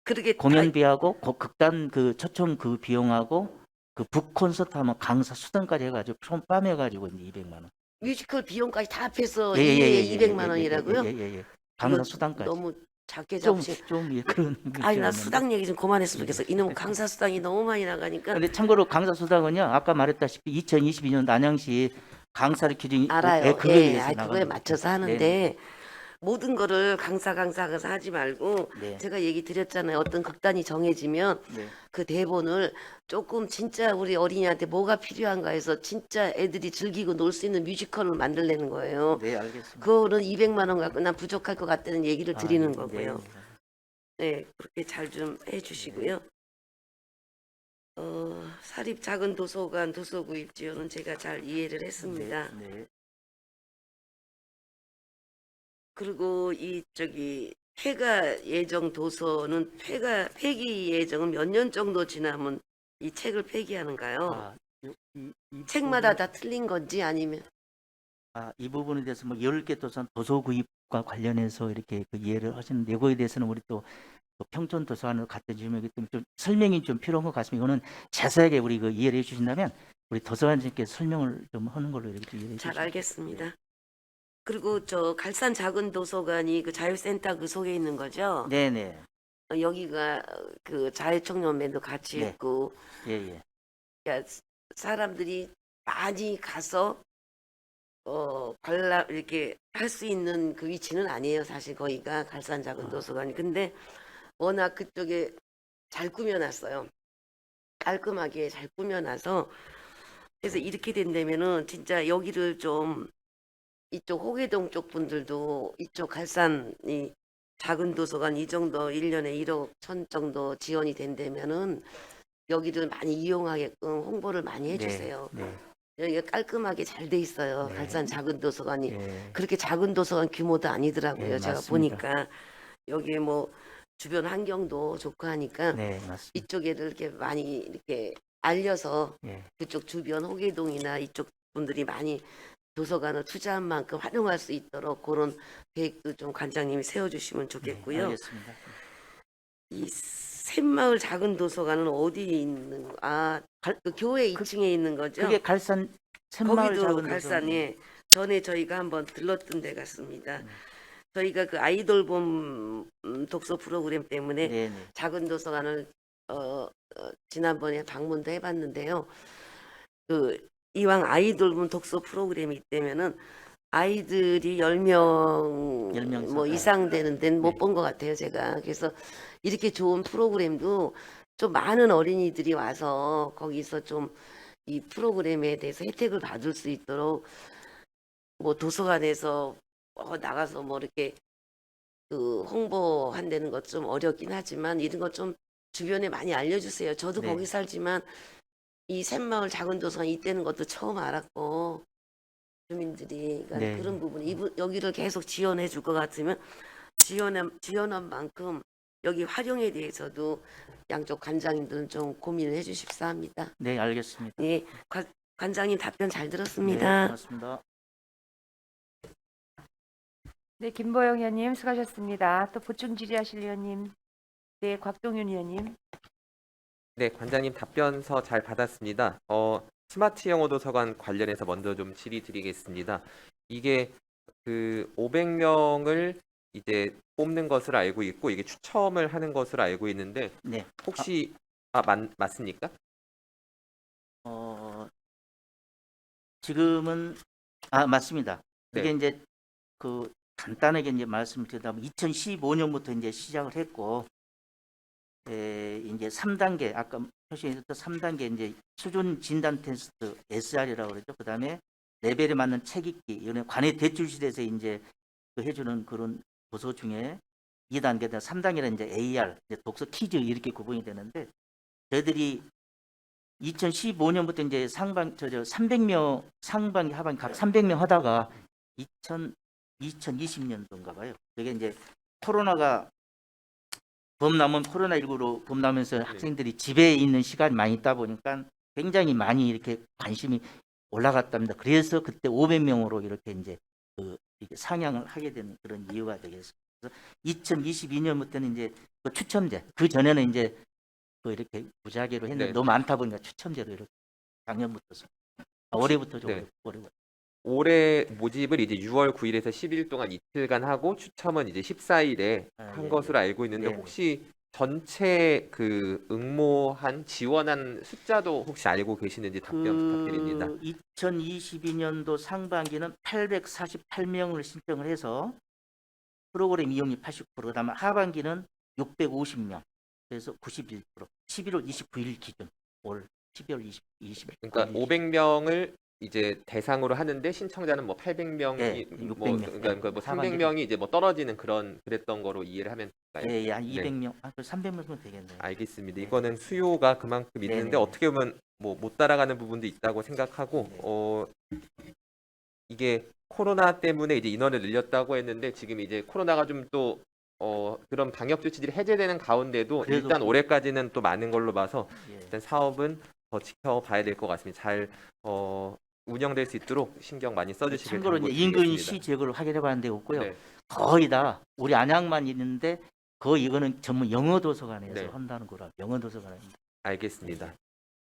그렇게 다 공연비하고 극단 그 초청 그 비용하고 그 북콘서트 하면 강사 수당까지 해가지고 총 빰해가지고 이제 200만 원. 뮤지컬 비용까지 다 합해서 예, 예, 예, 200만 예, 원이라고요? 예. 강사 이거 수당까지. 너무 작게 좀 잡으시. 예, 그런. 아니 나 느낌이었는데. 수당 얘기 좀 그만했으면 예. 좋겠어. 이놈 강사 수당이 너무 많이 나가니까. 근데 참고로 강사 수당은요 아까 말했다시피 2022년 안양시 강사를 기준이 알아요. 그거에 의해서 그거에 나가는 맞춰서 거죠. 하는데 모든 거를 강사가 하지 말고 네. 제가 얘기 드렸잖아요. 어떤 극단이 정해지면 네. 그 대본을 조금 진짜 우리 어린이한테 뭐가 필요한가 해서 진짜 애들이 즐기고 놀 수 있는 뮤지컬을 만들려는 거예요. 네, 알겠습니다. 그거는 200만 원 갖고 난 부족할 것 같다는 얘기를 드리는 네, 거고요. 네. 네, 그렇게 잘 좀 해주시고요. 사립 작은 도서관 도서 구입 지원은 제가 잘 이해를 했습니다. 네. 그리고 이 저기 폐가 예정 도서는 폐기 예정은 몇 년 정도 지나면 이 책을 폐기하는가요? 아, 이 책마다 다 틀린 건지 아니면 이 부분에 대해서 뭐 10개 도서 구입과 관련해서 이렇게 그 이해를 하시는데 이거에 대해서는 우리 또 평촌 도서관으로 같은 질문이기 때문에 좀 설명이 좀 필요한 것 같습니다. 이거는 자세하게 우리 그 이해를 해주신다면 우리 도서관장님께 설명을 좀 하는 걸로 이렇게 좀 이해해 잘 주시면. 알겠습니다. 그리고 저 갈산 작은 도서관이 그 자유센터 그 속에 있는 거죠? 네네. 여기가 그 자유청년회도 같이 네. 있고 예. 그러니까 사람들이 많이 가서 관람 이렇게 할 수 있는 그 위치는 아니에요. 사실 거기가 갈산 작은 도서관이. 근데 워낙 그쪽에 잘 꾸며놨어요. 깔끔하게 잘 꾸며놔서 그래서 이렇게 된다면은 진짜 여기를 좀 이쪽 호계동 쪽 분들도 이쪽 갈산이 작은 도서관 이 정도 1년에 1억 1천 정도 지원이 된다면은 여기를 많이 이용하게끔 홍보를 많이 해주세요. 네. 여기가 깔끔하게 잘 돼 있어요. 네. 갈산 작은 도서관이. 예. 그렇게 작은 도서관 규모도 아니더라고요. 네, 제가 맞습니다. 보니까 여기에 뭐 주변 환경도 좋고 하니까 네, 맞습니다. 이쪽에를 이렇게 많이 이렇게 알려서 예. 그쪽 주변 호계동이나 이쪽 분들이 많이 도서관을 투자한 만큼 활용할 수 있도록 그런 계획도 좀 관장님이 세워주시면 좋겠고요. 네, 알겠습니다. 이 샘마을 작은 도서관은 어디 있는 그 교회 2층에 있는 거죠? 그게 갈산 샘마을 거기도 작은 갈산에 전에 저희가 한번 들렀던 데 같습니다. 네. 저희가 그 아이돌봄 독서 프로그램 때문에 네네. 작은 도서관을 지난번에 방문도 해봤는데요. 그 이왕 아이돌봄 독서 프로그램이 있다면은 아이들이 10명 10명 뭐 이상. 이상 되는 데는 못 네. 본 것 같아요, 제가. 그래서 이렇게 좋은 프로그램도 좀 많은 어린이들이 와서 거기서 좀 이 프로그램에 대해서 혜택을 받을 수 있도록 뭐 도서관에서 나가서 뭐 이렇게 그 홍보한다는 것 좀 어렵긴 하지만 이런 것 좀 주변에 많이 알려주세요. 저도 네. 거기 살지만 이 샘마을 작은 도서관 있다는 것도 처음 알았고 주민들이 그러니까 네. 그런 부분 여기를 계속 지원해 줄 것 같으면 지원한 만큼 여기 활용에 대해서도 양쪽 관장님들은 좀 고민을 해주십사 합니다. 네, 알겠습니다. 네, 관장님 답변 잘 네, 들었습니다. 고맙습니다. 네, 김보영 의원님 수고하셨습니다. 또 보충 질의하실 의원님. 네, 곽동윤 의원님. 네, 관장님 답변서 잘 받았습니다. 스마트 영어 도서관 관련해서 먼저 좀 질의 드리겠습니다. 이게 그 500명을 이제 뽑는 것을 알고 있고 이게 추첨을 하는 것으로 알고 있는데 네. 혹시 맞습니까? 지금은 맞습니다. 이게 네. 이제 그 간단하게 이제 말씀드리자면 2015년부터 이제 시작을 했고 이제 3단계 아까 표시했던 3단계 이제 수준 진단 테스트 SR이라고 그러죠. 그다음에 레벨에 맞는 책 읽기 이런 관내 대출실에서 이제 그 해주는 그런 도서 중에 2단계다 3단계는 이제 AR 이제 독서 퀴즈 이렇게 구분이 되는데 저희들이 2015년부터 이제 300명 상반기 하반기 각 300명 하다가 2020년도인가 봐요. 그게 이제 코로나가 코로나19로 범람하면서 학생들이 집에 있는 시간이 많이 있다 보니까 굉장히 많이 이렇게 관심이 올라갔답니다. 그래서 그때 500명으로 이렇게 이제 이렇게 상향을 하게 되는 그런 이유가 되겠습니다. 그래서 2022년부터는 이제 그 추첨제, 그 전에는 이제 이렇게 무작위로 했는데 네. 너무 많다 보니까 추첨제로 이렇게 작년부터 올해부터 좀 네. 올해 올해 모집을 이제 6월 9일에서 10일 동안 이틀간 하고 추첨은 이제 14일에 한 예, 것으로 알고 있는데 예. 혹시 전체 그 응모한 지원한 숫자도 혹시 알고 계시는지 답변 부탁드립니다. 2022년도 상반기는 848명을 신청을 해서 프로그램 이용률 80%, 그다음에 하반기는 650명, 그래서 91%, 11월 29일 기준, 올 12월 20일. 그러니까 500명을 이제 대상으로 하는데 신청자는 뭐 800명이 네, 뭐 600명. 그러니까 뭐 하반기. 300명이 이제 뭐 떨어지는 그랬던 거로 이해를 하면 될까요? 예, 한 네. 200명, 300명이면 되겠네요. 알겠습니다. 네. 이거는 수요가 그만큼 네네. 있는데 어떻게 보면 뭐 못 따라가는 부분도 있다고 생각하고 이게 코로나 때문에 이제 인원을 늘렸다고 했는데 지금 이제 코로나가 좀 또 그런 방역 조치들이 해제되는 가운데도 그래도 일단 올해까지는 또 많은 걸로 봐서 예. 일단 사업은 더 지켜봐야 될 것 같습니다. 잘 운영될 수 있도록 신경 많이 써주시길 참고로 이제 인근 당부드리겠습니다. 시 지역을 확인해 봤는데 없고요. 네. 거의 다 우리 안양만 있는데 거의 이거는 전문 영어 도서관에서 네. 한다는 거라 영어 도서관입니다. 알겠습니다.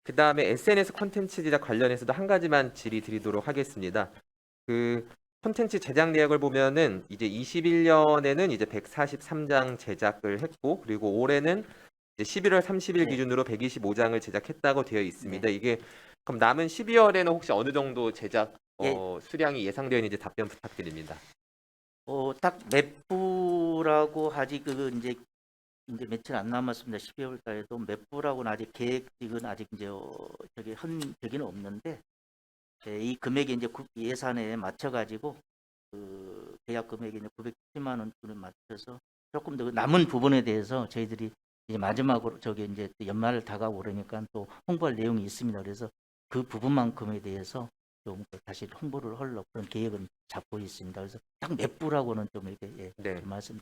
그 다음에 SNS 콘텐츠 제작 관련해서도 한 가지만 질의 드리도록 하겠습니다. 그 콘텐츠 제작 내역을 보면은 이제 21년에는 이제 143장 제작을 했고 그리고 올해는 이제 11월 30일 네. 기준으로 125장을 제작했다고 되어 있습니다. 이게 그럼 남은 12월에는 혹시 어느 정도 제작 수량이 예상되어 있는지 답변 부탁드립니다. 딱 몇 부라고 아직 이제 며칠 안 남았습니다. 12월 달에도 몇 부라고는 아직 계획은 아직 이제 저기는 없는데 이 금액이 이제 예산에 맞춰 가지고 그 계약 금액이 이제 910만 원을 맞춰서 조금 더 남은 부분에 대해서 저희들이 이제 마지막으로 이제 또 연말 다가오고 그러니까 또 홍보할 내용이 있습니다. 그래서 그 부분만큼에 대해서 좀 다시 홍보를 하려고 그런 계획은 잡고 있습니다. 그래서 딱 몇 부라고는 좀 이렇게 네. 좀 말씀.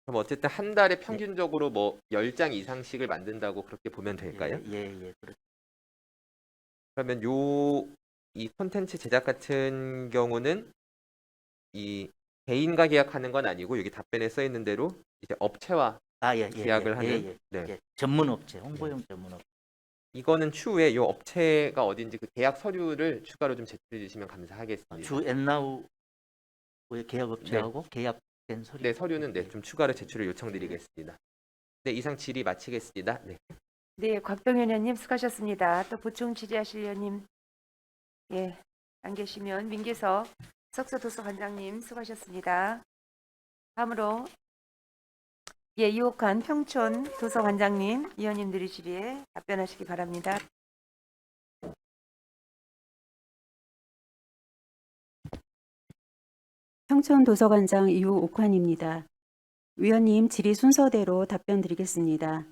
그럼 어쨌든 한 달에 평균적으로 뭐 10장 이상씩을 만든다고 그렇게 보면 될까요? 예, 그렇죠. 그러면 이 콘텐츠 제작 같은 경우는 이 개인과 계약하는 건 아니고 여기 답변에 써 있는 대로 이제 업체와 계약을 하는 네. 전문업체, 홍보용 전문업체. 이거는 추후에 이 업체가 어딘지 그 계약 서류를 추가로 좀 제출해 주시면 감사하겠습니다. 주 엔나우의 계약업체하고 계약된 서류. 네, 서류는 네, 좀 추가로 제출을 요청드리겠습니다. 네, 이상 질의 마치겠습니다. 네. 네, 곽병현 의원님 수고하셨습니다. 또 보충 질의하실 의원님 안 계시면 민계석 석서도서관장님 수고하셨습니다. 다음으로 이옥한 평촌 도서관장님 의원님들이 질의에 답변하시기 바랍니다. 평촌도서관장 이옥환입니다. 위원님 질의 순서대로 답변드리겠습니다.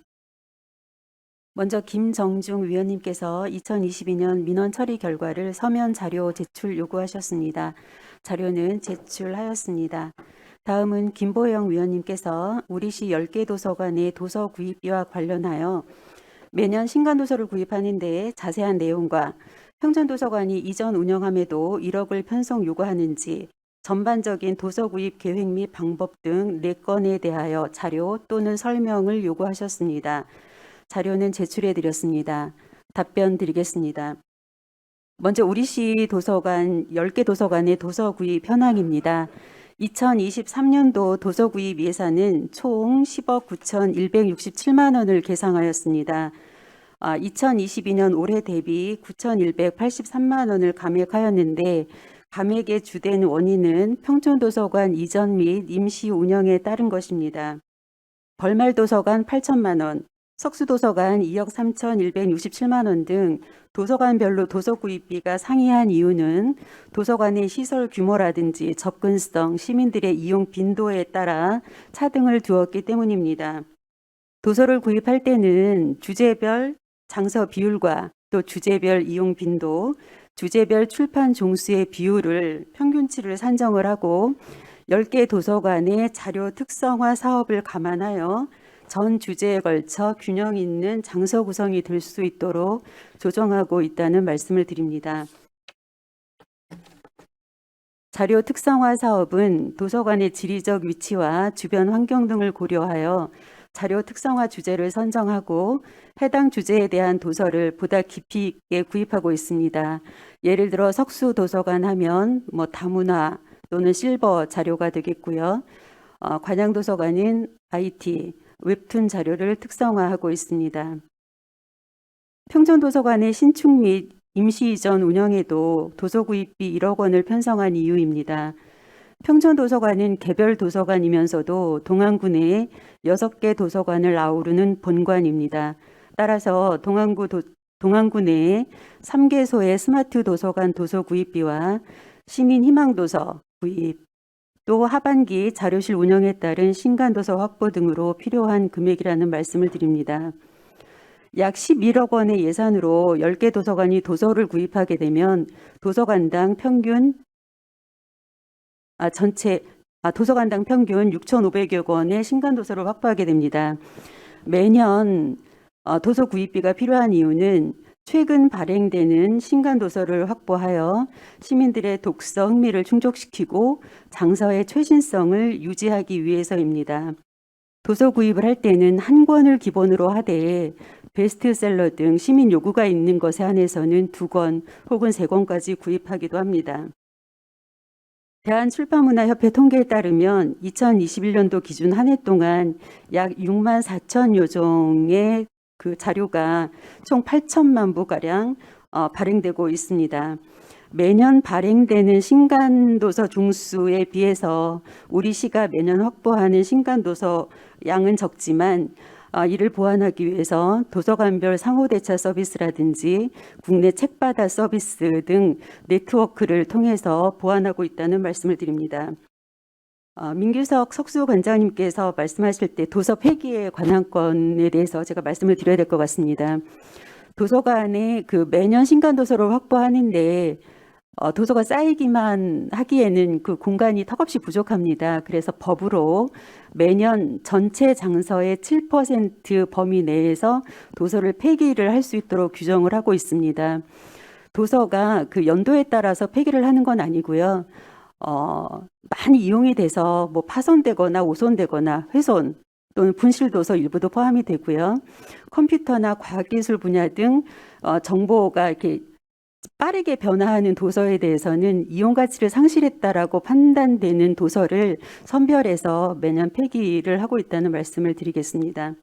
먼저 김정중 위원님께서 2022년 민원 처리 결과를 서면 자료 제출 요구하셨습니다. 자료는 제출하였습니다. 다음은 김보영 위원님께서 우리시 10개 도서관의 도서 구입비와 관련하여 매년 신간도서를 구입하는 데에 자세한 내용과 평촌도서관이 이전 운영함에도 1억을 편성 요구하는지 전반적인 도서 구입 계획 및 방법 등 4건에 대하여 자료 또는 설명을 요구하셨습니다. 자료는 제출해 드렸습니다. 답변 드리겠습니다. 먼저 우리시 도서관 10개 도서관의 도서 구입 현황입니다. 2023년도 도서 구입 예산은 총 10억 9,167만 원을 계상하였습니다. 2022년 올해 대비 9,183만 원을 감액하였는데 감액의 주된 원인은 평촌도서관 이전 및 임시 운영에 따른 것입니다. 벌말도서관 8천만 원, 석수도서관 2억 3,167만 원 등 도서관별로 도서 구입비가 상이한 이유는 도서관의 시설 규모라든지 접근성, 시민들의 이용 빈도에 따라 차등을 두었기 때문입니다. 도서를 구입할 때는 주제별 장서 비율과 또 주제별 이용 빈도, 주제별 출판 종수의 비율을 평균치를 산정을 하고 10개 도서관의 자료 특성화 사업을 감안하여 전 주제에 걸쳐 균형 있는 장서 구성이 될 수 있도록 조정하고 있다는 말씀을 드립니다. 자료 특성화 사업은 도서관의 지리적 위치와 주변 환경 등을 고려하여 자료 특성화 주제를 선정하고 해당 주제에 대한 도서를 보다 깊이 있게 구입하고 있습니다. 예를 들어 석수도서관 하면 다문화 또는 실버 자료가 되겠고요. 관양도서관은 IT, 웹툰 자료를 특성화하고 있습니다. 평촌도서관의 신축 및 임시 이전 운영에도 도서 구입비 1억 원을 편성한 이유입니다. 평촌도서관은 개별 도서관이면서도 동안구 내에 6개 도서관을 아우르는 본관입니다. 따라서 동안구 내에 3개소의 스마트 도서관 도서 구입비와 시민 희망도서 구입, 또 하반기 자료실 운영에 따른 신간도서 확보 등으로 필요한 금액이라는 말씀을 드립니다. 약 11억 원의 예산으로 10개 도서관이 도서를 구입하게 되면 도서관당 평균 도서관당 평균 6,500여 원의 신간도서를 확보하게 됩니다. 매년 도서 구입비가 필요한 이유는 최근 발행되는 신간도서를 확보하여 시민들의 독서 흥미를 충족시키고 장서의 최신성을 유지하기 위해서입니다. 도서 구입을 할 때는 한 권을 기본으로 하되 베스트셀러 등 시민 요구가 있는 것에 한해서는 2권 혹은 3권까지 구입하기도 합니다. 대한출판문화협회 통계에 따르면 2021년도 기준 한 해 동안 약 6만 4천여 종의 그 자료가 총 8천만 부가량 발행되고 있습니다. 매년 발행되는 신간도서 종수에 비해서 우리 시가 매년 확보하는 신간도서 양은 적지만 이를 보완하기 위해서 도서관별 상호대차 서비스라든지 국내 책바다 서비스 등 네트워크를 통해서 보완하고 있다는 말씀을 드립니다. 민규석 석수관장님께서 말씀하실 때 도서 폐기에 관한 건에 대해서 제가 말씀을 드려야 될 것 같습니다. 도서관에 매년 신간도서를 확보하는데 도서가 쌓이기만 하기에는 그 공간이 턱없이 부족합니다. 그래서 법으로 매년 전체 장서의 7% 범위 내에서 도서를 폐기를 할 수 있도록 규정을 하고 있습니다. 도서가 그 연도에 따라서 폐기를 하는 건 아니고요. 많이 이용이 돼서 파손되거나 오손되거나 훼손 또는 분실도서 일부도 포함이 되고요. 컴퓨터나 과학기술 분야 등 정보가 이렇게 빠르게 변화하는 도서에 대해서는 이용 가치를 상실했다라고 판단되는 도서를 선별해서 매년 폐기를 하고 있다는 말씀을 드리겠습니다.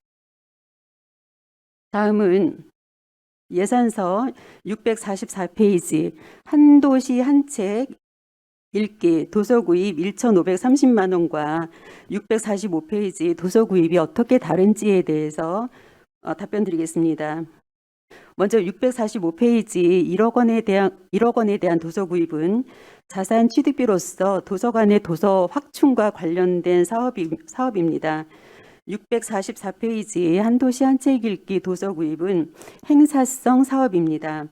다음은 예산서 644페이지 한 도시 한 책 읽기 도서 구입 1,530만 원과 645페이지 도서 구입이 어떻게 다른지에 대해서 답변 드리겠습니다. 먼저 645페이지 1억 원에 대한 도서 구입은 자산 취득비로서 도서관의 도서 확충과 관련된 사업입니다. 644페이지 한 도시 한 책 읽기 도서 구입은 행사성 사업입니다.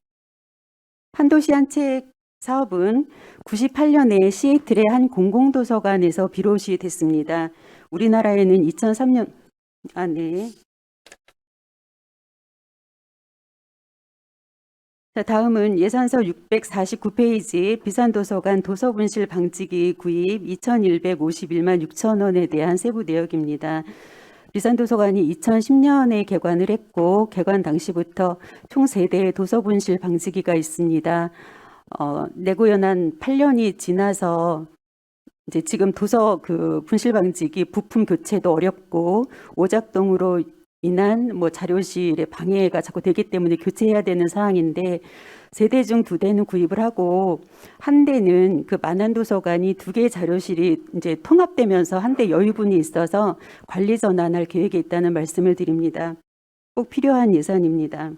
한 도시 한 책 사업은 98년에 시애틀의 한 공공도서관에서 비롯이 됐습니다. 우리나라에는 2003년 다음은 예산서 649페이지 비산도서관 도서분실 방지기 구입 2,151만 6천 원에 대한 세부 내역입니다. 비산도서관이 2010년에 개관을 했고 개관 당시부터 총 3대의 도서 분실 방지기가 있습니다. 내구연한 8년이 지나서 이제 지금 도서 그 분실 방지기 부품 교체도 어렵고 오작동으로 인한 뭐 자료실의 방해가 자꾸 되기 때문에 교체해야 되는 상황인데 3대 중 2대는 구입을 하고 한 대는 그 만안도서관이 2개의 자료실이 이제 통합되면서 한 대 여유분이 있어서 관리 전환할 계획이 있다는 말씀을 드립니다. 꼭 필요한 예산입니다.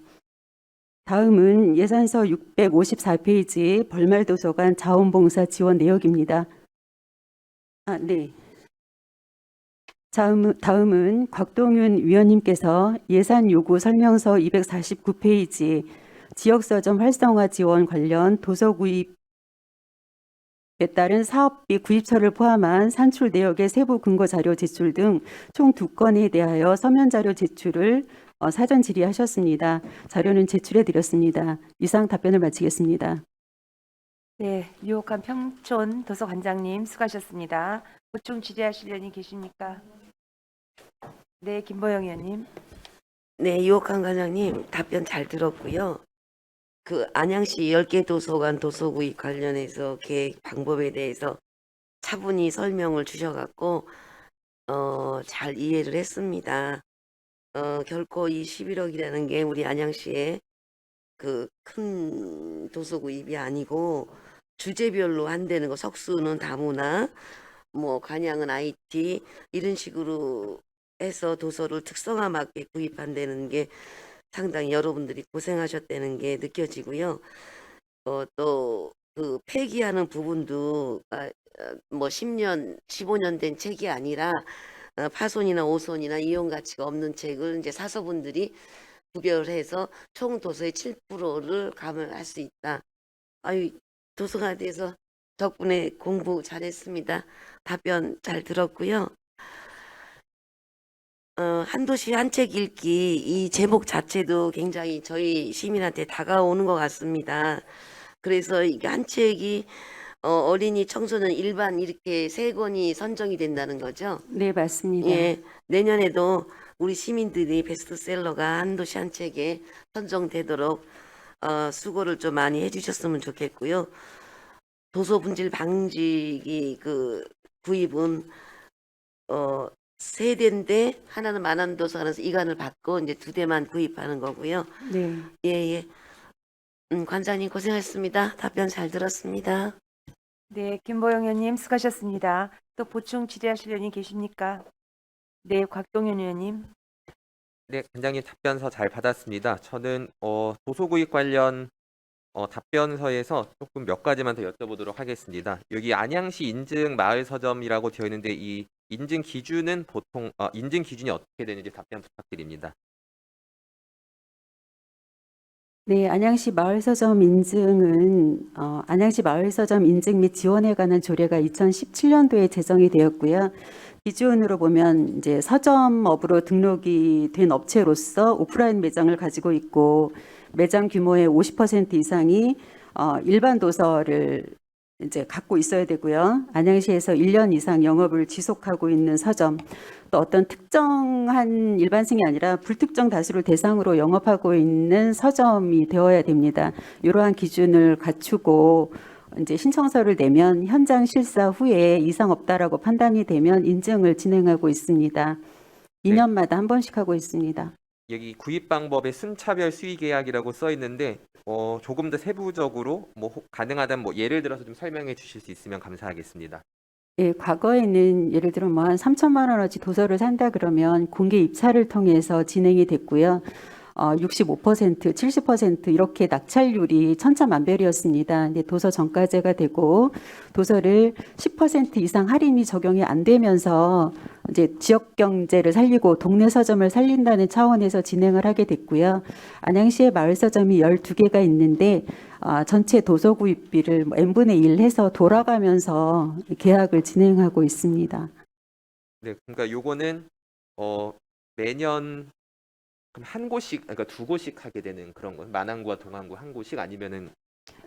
다음은 예산서 654페이지 벌말도서관 자원봉사 지원 내역입니다. 네. 다음은 곽동윤 위원님께서 예산 요구 설명서 249페이지 지역서점 활성화 지원 관련 도서 구입에 따른 사업비 구입처를 포함한 산출 내역의 세부 근거 자료 제출 등 총 2건에 대하여 서면 자료 제출을 사전 질의하셨습니다. 자료는 제출해 드렸습니다. 이상 답변을 마치겠습니다. 네, 유혹한 평촌 도서관장님 수고하셨습니다. 보충 질의하실 의원이 계십니까? 네, 김보영 의원님. 네, 유혹한 관장님 답변 잘 들었고요. 그 안양시 10개 도서관 도서 구입 관련해서 계획 방법에 대해서 차분히 설명을 주셔갖고 잘 이해를 했습니다. 결코 이 11억이라는 게 우리 안양시의 그 큰 도서 구입이 아니고 주제별로 한다는 거, 석수는 다문화, 뭐 관양은 IT 이런 식으로 해서 도서를 특성화 맞게 구입한다는 게 상당히 여러분들이 고생하셨다는 게 느껴지고요. 또 그 폐기하는 부분도 뭐 10년, 15년 된 책이 아니라 파손이나 오손이나 이용 가치가 없는 책을 이제 사서분들이 구별해서 총 도서의 7%를 감을 할 수 있다. 아유, 도서관에서 덕분에 공부 잘했습니다. 답변 잘 들었고요. 한도시 한 책 읽기 이 제목 자체도 굉장히 저희 시민한테 다가오는 것 같습니다. 그래서 이게 한 책이 어린이, 청소년, 일반 이렇게 3권이 선정이 된다는 거죠. 네, 맞습니다. 예, 내년에도 우리 시민들이 베스트셀러가 한도시 한 책에 선정되도록 수고를 좀 많이 해주셨으면 좋겠고요. 도서 분실 방지기 그 구입은 3대인데 하나는 만안도서관에서 이관을 받고 이제 2대만 구입하는 거고요. 네. 예. 관장님 고생하셨습니다. 답변 잘 들었습니다. 네, 김보영 의원님 수고하셨습니다. 또 보충 질의하실 의원이 계십니까? 네, 곽동윤 의원님. 네, 관장님 답변서 잘 받았습니다. 저는 도서 구입 관련 답변서에서 조금 몇 가지만 더 여쭤보도록 하겠습니다. 여기 안양시 인증 마을 서점이라고 되어 있는데 이 인증 기준은 보통 인증 기준이 어떻게 되는지 답변 부탁드립니다. 네, 안양시 마을서점 인증은 안양시 마을서점 인증 및 지원에 관한 조례가 2017년도에 제정이 되었고요. 기준으로 보면 이제 서점업으로 등록이 된 업체로서 오프라인 매장을 가지고 있고 매장 규모의 50% 이상이 일반 도서를 이제 갖고 있어야 되고요. 안양시에서 1년 이상 영업을 지속하고 있는 서점, 또 어떤 특정한 일반층이 아니라 불특정 다수를 대상으로 영업하고 있는 서점이 되어야 됩니다. 이러한 기준을 갖추고 이제 신청서를 내면 현장 실사 후에 이상 없다라고 판단이 되면 인증을 진행하고 있습니다. 2년마다 한 번씩 하고 있습니다. 여기 구입 방법에 순차별 수의 계약이라고 써 있는데 조금 더 세부적으로 가능하다면 예를 들어서 좀 설명해 주실 수 있으면 감사하겠습니다. 예, 과거에는 예를 들어 뭐 한 3천만 원어치 도서를 산다 그러면 공개 입찰을 통해서 진행이 됐고요. 65%, 70% 이렇게 낙찰률이 천차만별이었습니다. 근데 도서 정가제가 되고 도서를 10% 이상 할인이 적용이 안 되면서 이제 지역 경제를 살리고 동네 서점을 살린다는 차원에서 진행을 하게 됐고요. 안양시에 마을 서점이 12개가 있는데 전체 도서 구입비를 n분의 1 해서 돌아가면서 계약을 진행하고 있습니다. 네, 그러니까 요거는 매년 그럼 한 곳씩, 그러니까 2곳씩 하게 되는 그런 건 만안구와 동안구 한 곳씩 아니면은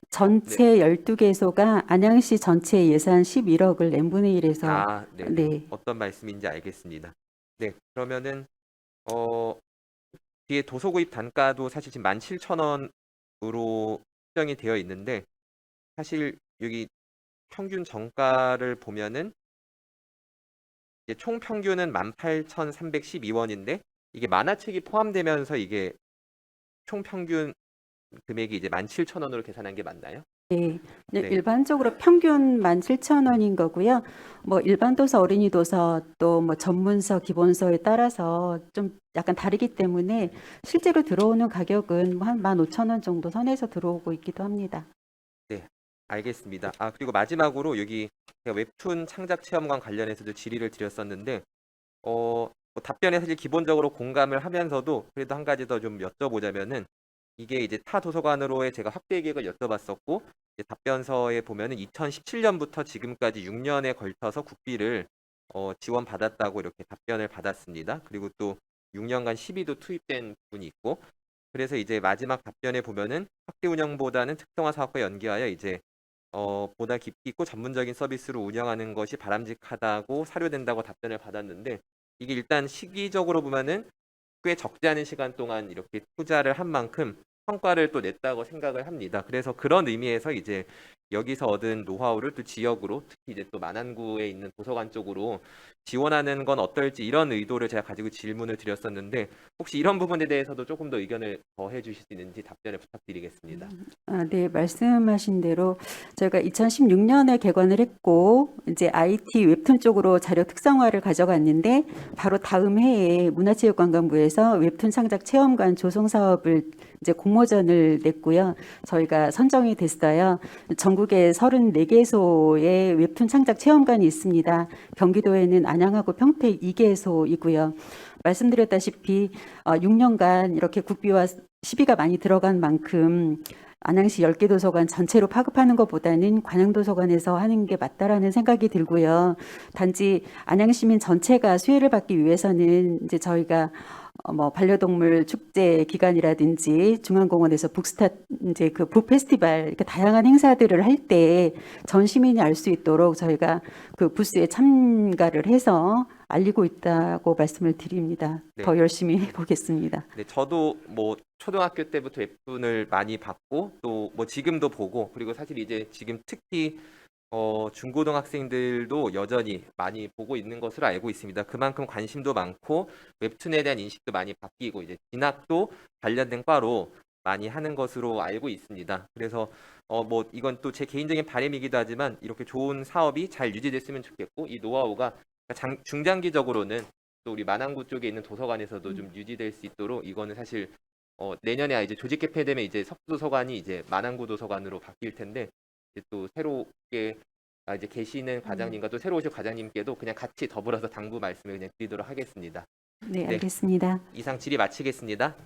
전체 12개소가 안양시 전체 예산 11억을 n분의 1에서 네. 네. 어떤 말씀인지 알겠습니다. 네, 그러면은 뒤에 도서 구입 단가도 사실 지금 17,000원으로 설정이 되어 있는데 사실 여기 평균 정가를 보면은 이제 총 평균은 18,312원인데 이게 만화책이 포함되면서 이게 총 평균 금액이 이제 17,000원으로 계산한 게 맞나요? 네, 네. 일반적으로 평균 17,000원인 거고요. 뭐 일반 도서, 어린이 도서, 또 뭐 전문서, 기본서에 따라서 좀 약간 다르기 때문에 실제로 들어오는 가격은 뭐한 15,000원 정도 선에서 들어오고 있기도 합니다. 알겠습니다. 아, 그리고 마지막으로 여기 제가 웹툰 창작 체험관 관련해서도 질의를 드렸었는데 뭐 답변에 사실 기본적으로 공감을 하면서도 그래도 한 가지 더 좀 여쭤보자면은 이게 이제 타 도서관으로의 제가 확대 계획을 여쭤봤었고 이제 답변서에 보면은 2017년부터 지금까지 6년에 걸쳐서 국비를 지원받았다고 이렇게 답변을 받았습니다. 그리고 또 6년간 시비도 투입된 부분이 있고 그래서 이제 마지막 답변에 보면은 확대 운영보다는 특성화 사업과 연계하여 이제 보다 깊이 있고 전문적인 서비스로 운영하는 것이 바람직하다고 사료된다고 답변을 받았는데 이게 일단 시기적으로 보면은 꽤 적지 않은 시간 동안 이렇게 투자를 한 만큼 성과를 또 냈다고 생각을 합니다. 그래서 그런 의미에서 이제 여기서 얻은 노하우를 또 지역으로 특히 이제 또 만안구에 있는 도서관 쪽으로 지원하는 건 어떨지 이런 의도를 제가 가지고 질문을 드렸었는데 혹시 이런 부분에 대해서도 조금 더 의견을 더해 주실 수 있는지 답변을 부탁드리겠습니다. 네, 말씀하신 대로 저희가 2016년에 개관을 했고 이제 IT 웹툰 쪽으로 자료 특성화를 가져갔는데 바로 다음 해에 문화체육관광부에서 웹툰 창작 체험관 조성 사업을 이제 공모전을 냈고요. 저희가 선정이 됐어요. 전국에 34개소의 웹툰 창작 체험관이 있습니다. 경기도에는 안양하고 평택 2개소이고요. 말씀드렸다시피 6년간 이렇게 국비와 시비가 많이 들어간 만큼 안양시 10개 도서관 전체로 파급하는 것보다는 관양도서관에서 하는 게 맞다라는 생각이 들고요. 단지 안양시민 전체가 수혜를 받기 위해서는 이제 저희가 뭐 반려동물 축제 기간이라든지 중앙공원에서 북스타 이제 그 북 페스티벌 이렇게 다양한 행사들을 할 때 전 시민이 알 수 있도록 저희가 그 부스에 참가를 해서 알리고 있다고 말씀을 드립니다. 네. 더 열심히 해보겠습니다. 네, 저도 뭐 초등학교 때부터 웹툰을 많이 봤고 또 뭐 지금도 보고 그리고 사실 이제 지금 특히 중고등학생들도 여전히 많이 보고 있는 것으로 알고 있습니다. 그만큼 관심도 많고 웹툰에 대한 인식도 많이 바뀌고 이제 진학도 관련된 과로 많이 하는 것으로 알고 있습니다. 그래서 뭐 이건 또 제 개인적인 바람이기도 하지만 이렇게 좋은 사업이 잘 유지됐으면 좋겠고 이 노하우가 중장기적으로는 또 우리 만안구 쪽에 있는 도서관에서도 좀 유지될 수 있도록 이거는 사실 내년에 이제 조직 개폐되면 이제 석도서관이 이제 만안구 도서관으로 바뀔 텐데 이제 또 새롭게 이제 계시는 과장님과 또 새로 오실 과장님께도 그냥 같이 더불어서 당부 말씀을 그냥 드리도록 하겠습니다. 네, 네. 알겠습니다. 이상 질의 마치겠습니다.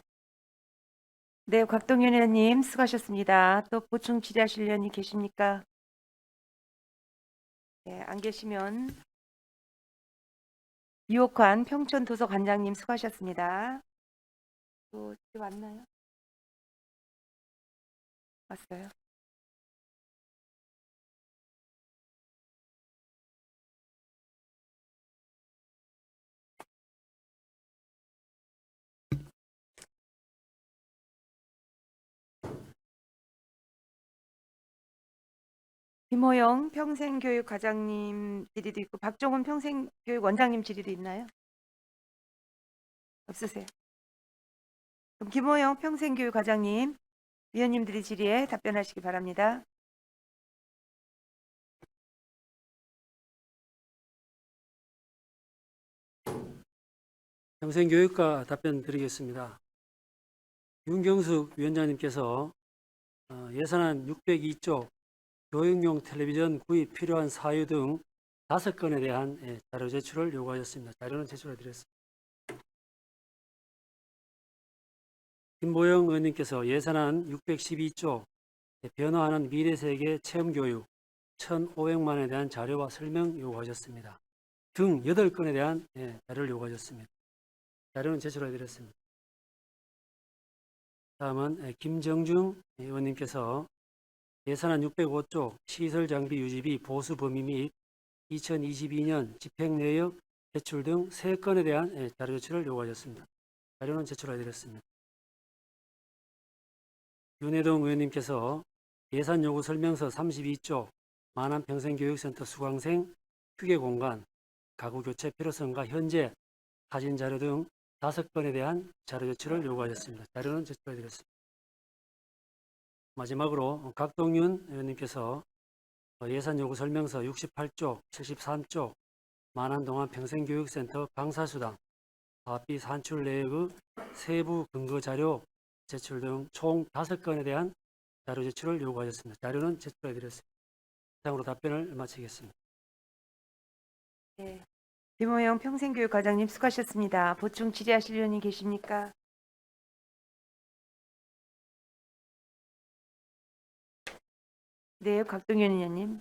네, 곽동윤 의원님 수고하셨습니다. 또 보충 질의하실 의원이 계십니까? 네, 안 계시면 이옥환 평촌도서관장님 수고하셨습니다. 또 왔나요? 왔어요? 김호영 평생교육 과장님 질의도 있고 박종훈 평생교육 원장님 질의도 있나요? 없으세요? 그럼 김호영 평생교육 과장님 위원님들이 질의에 답변하시기 바랍니다. 평생교육과 답변 드리겠습니다. 윤경숙 위원장님께서 예산안 602조 교육용 텔레비전 구입 필요한 사유 등 5건에 대한 자료 제출을 요구하셨습니다. 자료는 제출해 드렸습니다. 김보영 의원님께서 예산안 612조 변화하는 미래세계 체험교육 1,500만 원에 대한 자료와 설명 요구하셨습니다. 등 8건에 대한 자료를 요구하셨습니다. 자료는 제출해 드렸습니다. 다음은 김정중 의원님께서 예산안 605조 시설장비 유지비 보수 범위 및 2022년 집행내역 대출 등 3건에 대한 자료 제출을 요구하셨습니다. 자료는 제출해드렸습니다. 윤혜동 의원님께서 예산 요구 설명서 32쪽 만안평생교육센터 수강생 휴게 공간, 가구 교체 필요성과 현재 사진 자료 등 5건에 대한 자료 제출을 요구하셨습니다. 자료는 제출해드렸습니다. 마지막으로 각동윤 의원님께서 예산 요구 설명서 68쪽, 73쪽 만안동안 평생교육센터 강사수당 사업비 산출 내역의 세부 근거 자료 제출 등 총 5건에 대한 자료 제출을 요구하셨습니다. 자료는 제출해드렸습니다. 이상으로 답변을 마치겠습니다. 네. 김호영 평생교육과장님 수고하셨습니다. 보충 질의하실 의원이 계십니까? 네, 곽동현 의원님.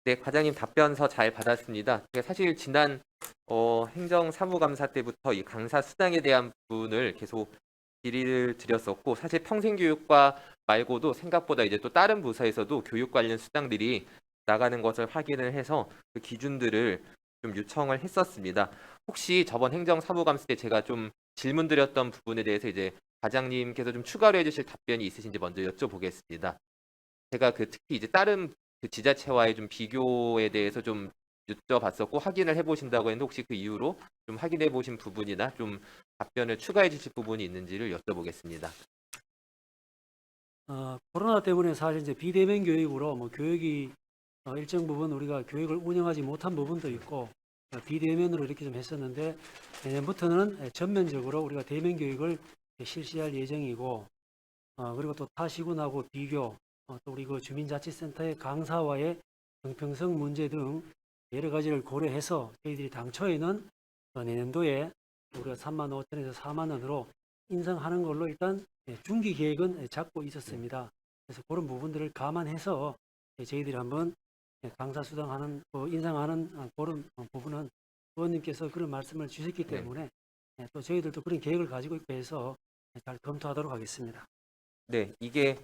네, 과장님 답변서 잘 받았습니다. 제가 사실 지난 행정사무감사 때부터 이 강사 수당에 대한 부분을 계속 질의를 드렸었고, 사실 평생교육과 말고도 생각보다 이제 또 다른 부서에서도 교육 관련 수당들이 나가는 것을 확인을 해서 그 기준들을 좀 요청을 했었습니다. 혹시 저번 행정사무감사 때 제가 좀 질문드렸던 부분에 대해서 이제 과장님께서 좀 추가로 해주실 답변이 있으신지 먼저 여쭤보겠습니다. 제가 특히 이제 다른 지자체와의 좀 비교에 대해서 좀 여쭤봤었고 확인을 해보신다고 했는데 혹시 그 이후로 좀 확인해 보신 부분이나 좀 답변을 추가해 주실 부분이 있는지를 여쭤보겠습니다. 코로나 때문에 사실 이제 비대면 교육으로 교육이 일정 부분 우리가 교육을 운영하지 못한 부분도 있고 비대면으로 이렇게 좀 했었는데 내년부터는 전면적으로 우리가 대면 교육을 실시할 예정이고 그리고 또 타 시군하고 비교 또 우리 그 주민자치센터의 강사와의 형평성 문제 등 여러 가지를 고려해서 저희들이 당초에는 내년도에 우리가 3만 5천에서 4만 원으로 인상하는 걸로 일단 중기 계획은 잡고 있었습니다. 그래서 그런 부분들을 감안해서 저희들이 한번 강사 수당하는 인상하는 그런 부분은 의원님께서 그런 말씀을 주셨기 때문에 또 저희들도 그런 계획을 가지고 있고 해서 잘 검토하도록 하겠습니다. 네, 이게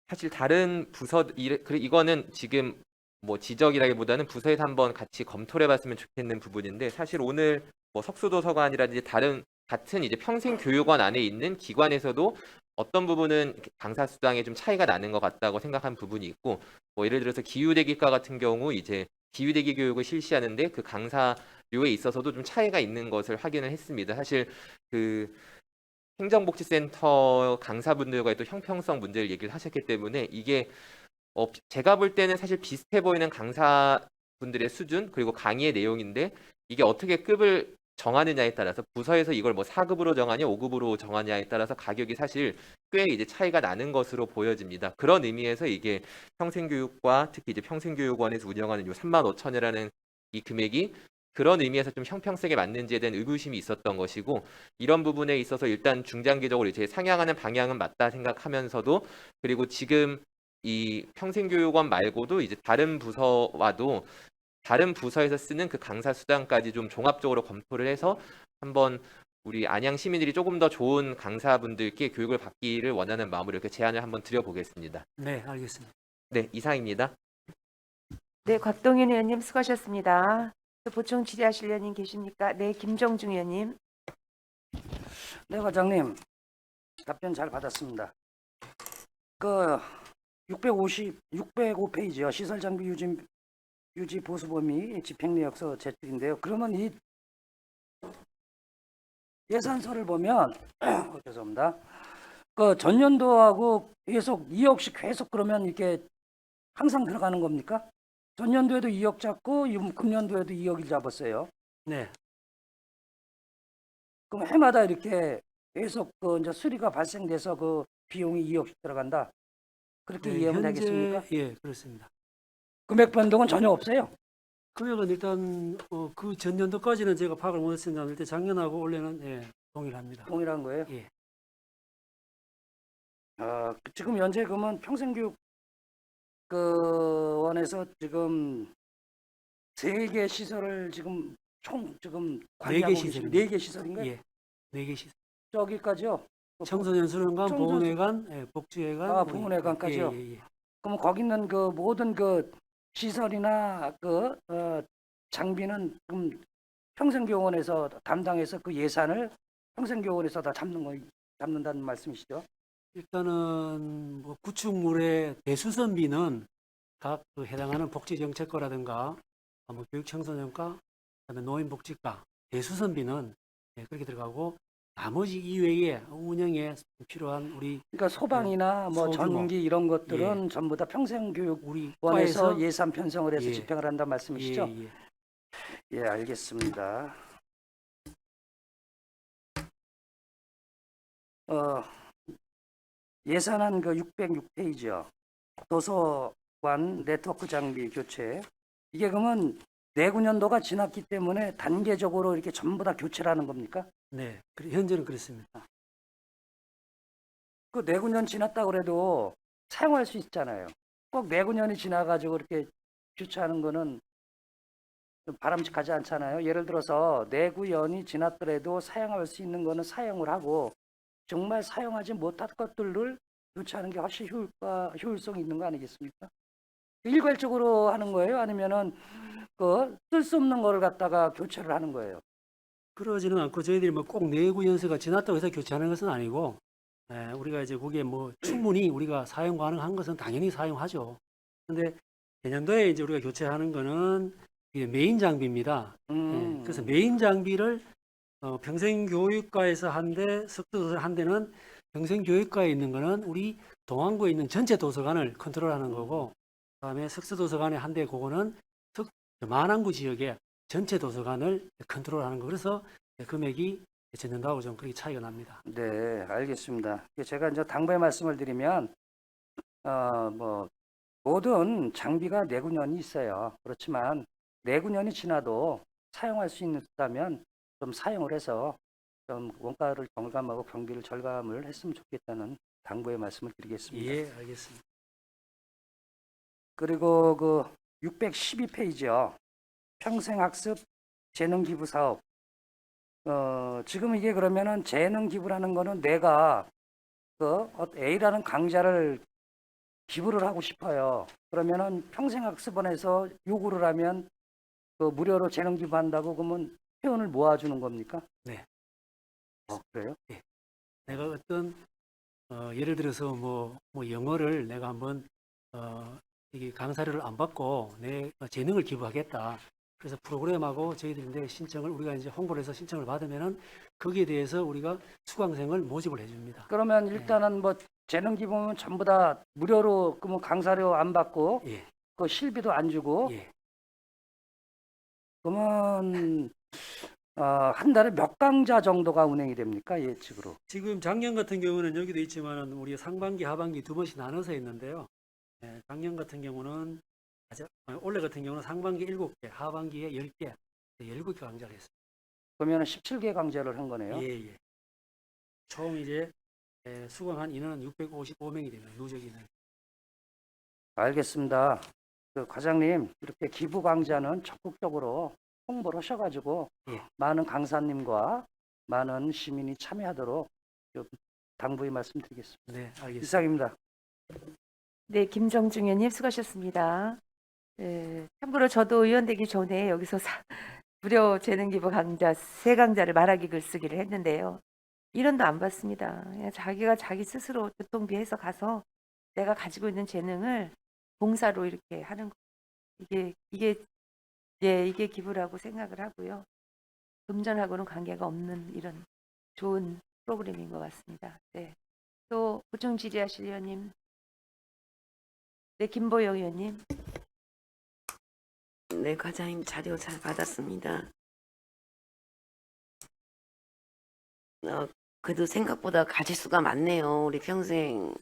사실 다른 부서 이거는 지금 뭐 지적이라기보다는 부서에서 한번 같이 검토를 해봤으면 좋겠는 부분인데 사실 오늘 뭐 석수도서관이라든지 다른 같은 이제 평생교육원 안에 있는 기관에서도 어떤 부분은 강사 수당에 좀 차이가 나는 것 같다고 생각한 부분이 있고 뭐 예를 들어서 기후대기과 같은 경우 이제 기후대기 교육을 실시하는데 그 강사료에 있어서도 좀 차이가 있는 것을 확인을 했습니다. 사실 그 행정복지센터 강사분들과의 또 형평성 문제를 얘기를 하셨기 때문에 이게 제가 볼 때는 사실 비슷해 보이는 강사분들의 수준 그리고 강의의 내용인데 이게 어떻게 급을 정하느냐에 따라서 부서에서 이걸 뭐 4급으로 정하냐 5급으로 정하냐에 따라서 가격이 사실 꽤 이제 차이가 나는 것으로 보여집니다. 그런 의미에서 이게 평생교육과 특히 이제 평생교육원에서 운영하는 요 35,000이라는 이 금액이 그런 의미에서 좀 형평성에 맞는지에 대한 의구심이 있었던 것이고 이런 부분에 있어서 일단 중장기적으로 이제 상향하는 방향은 맞다 생각하면서도 그리고 지금 이 평생교육원 말고도 이제 다른 부서와도 다른 부서에서 쓰는 그 강사 수당까지 좀 종합적으로 검토를 해서 한번 우리 안양 시민들이 조금 더 좋은 강사분들께 교육을 받기를 원하는 마음으로 이렇게 제안을 한번 드려보겠습니다. 네, 알겠습니다. 네, 이상입니다. 네, 곽동현 의원님 수고하셨습니다. 또 보충 질의하실 의원님 계십니까? 네, 김정중 의원님. 네, 과장님. 답변 잘 받았습니다. 그 605페이지요. 시설 장비 유지 보수 범위 집행내역서 제출인데요. 그러면 이 예산서를 보면 죄송합니다. 그 전년도하고 계속 2억씩 계속 그러면 이게 항상 들어가는 겁니까? 전년도에도 2억 잡고 금년도에도 2억을 잡았어요. 네, 그럼 해마다 이렇게 계속 그 이제 수리가 발생돼서 그 비용이 2억씩 들어간다. 그렇게 이해하면 되겠습니까? 예, 그렇습니다. 금액 변동은 전혀 없어요. 금액은 일단 그 전년도까지는 제가 파악을 못했습니다. 일단 작년하고 올해는 동일합니다. 동일한 거예요. 예. 지금 현재 그러면 평생교육 그 원에서 지금 3개 시설을 지금 총 지금 관리하고 계신 4개 시설인가요? 예, 4개 시설. 저기까지요. 청소년 수련관, 청소년- 보훈회관, 복지회관, 보훈회관까지요. 예. 그럼 거기 있는 그 모든 그 시설이나 장비는 좀 평생교원에서 담당해서 그 예산을 평생교원에서 다 잡는다는 말씀이시죠? 일단은 뭐 구축물의 대수선비는 각 그 해당하는 복지정책과라든가 뭐 교육청소년과 그다음에 노인복지과 대수선비는 그렇게 들어가고 나머지 이외에 운영에 필요한 우리 그러니까 소방이나 뭐 소규모. 전기 이런 것들은 전부 다 우리 평생교육원에서 과에서 예산 편성을 해서 예. 집행을 한다는 말씀이시죠? 예, 예. 예, 알겠습니다. 예산안 그 606페이지요. 도서관 네트워크 장비 교체. 이게 그러면 내구년도가 지났기 때문에 단계적으로 이렇게 전부 다 교체를 하는 겁니까? 네, 현재는 그렇습니다. 그 내구년 지났다 그래도 사용할 수 있잖아요. 꼭 내구년이 지나가지고 이렇게 교체하는 거는 좀 바람직하지 않잖아요. 예를 들어서 내구년이 지났더라도 사용할 수 있는 거는 사용을 하고 정말 사용하지 못할 것들을 교체하는 게 훨씬 효율성이 있는 거 아니겠습니까? 일괄적으로 하는 거예요? 아니면은 쓸 수 없는 거를 갖다가 교체를 하는 거예요? 그러지는 않고 저희들이 뭐 꼭 내구 연수가 지났다고 해서 교체하는 것은 아니고 우리가 이제 그게 뭐 충분히 우리가 사용 가능한 것은 당연히 사용하죠. 근데 내년도에 이제 우리가 교체하는 거는 이게 메인 장비입니다. 그래서 메인 장비를 평생교육과에서 한대, 석도도서관 한 대는 평생교육과에 있는 거는 우리 동안구에 있는 전체 도서관을 컨트롤하는 거고, 그다음에 석서도서관에 한 대 그거는 만안구 지역의 전체 도서관을 컨트롤하는 거. 그래서 금액이 전년도하고 좀 그렇게 차이가 납니다. 네, 알겠습니다. 제가 이제 당부의 말씀을 드리면, 뭐, 모든 장비가 내구년이 있어요. 그렇지만, 내구년이 지나도 사용할 수 있다면 좀 사용을 해서 좀 원가를 경감하고 경비를 절감을 했으면 좋겠다는 당부의 말씀을 드리겠습니다. 예, 알겠습니다. 그리고 그 612페이지요. 평생학습 재능기부 사업. 지금 이게 그러면은 재능기부라는 거는 내가 A라는 강좌를 기부를 하고 싶어요. 그러면은 평생학습원에서 요구를 하면 무료로 재능기부한다고 그러면 회원을 모아주는 겁니까? 네. 그래요? 네. 내가 어떤 예를 들어서 뭐 영어를 내가 한번 이게 강사료를 안 받고 내 재능을 기부하겠다. 그래서 프로그램하고 저희들인데 신청을 우리가 이제 홍보를 해서 신청을 받으면은 거기에 대해서 우리가 수강생을 모집을 해줍니다. 그러면 일단은 뭐 재능기부는 전부 다 무료로 그러면 강사료 안 받고 예. 그 실비도 안 주고 예. 그러면 한 달에 몇 강좌 정도가 운행이 됩니까? 예측으로. 지금 작년 같은 경우는 여기도 있지만 우리 상반기, 하반기 두 번씩 나눠서 했는데요. 작년 같은 경우는 올해 같은 경우는 상반기 7개, 하반기에 10개, 17개 강좌를 했습니다. 그러면 17개 강좌를 한 거네요. 예, 예. 총 이제 수강한 인원은 655명이 됩니다. 누적 인원. 알겠습니다. 과장님, 이렇게 기부 강좌는 적극적으로 홍보를 하셔가지고 예. 많은 강사님과 많은 시민이 참여하도록 좀 당부의 말씀드리겠습니다. 네, 알겠습니다. 이상입니다. 네, 김정중 의원님 수고하셨습니다. 참고로 저도 의원 되기 전에 여기서 무료 재능기부 강좌 3강좌를 말하기 글쓰기를 했는데요. 1원도 안 받습니다. 그냥 자기가 자기 스스로 교통비해서 가서 내가 가지고 있는 재능을 봉사로 이렇게 하는 거. 이게 기부라고 생각을 하고요. 금전하고는 관계가 없는 이런 좋은 프로그램인 것 같습니다. 네. 또 보충 질의하실 의원님. 네, 김보영 의원님. 네, 과장님 자료 잘 받았습니다. 그래도 생각보다 가지수가 많네요. 우리 평생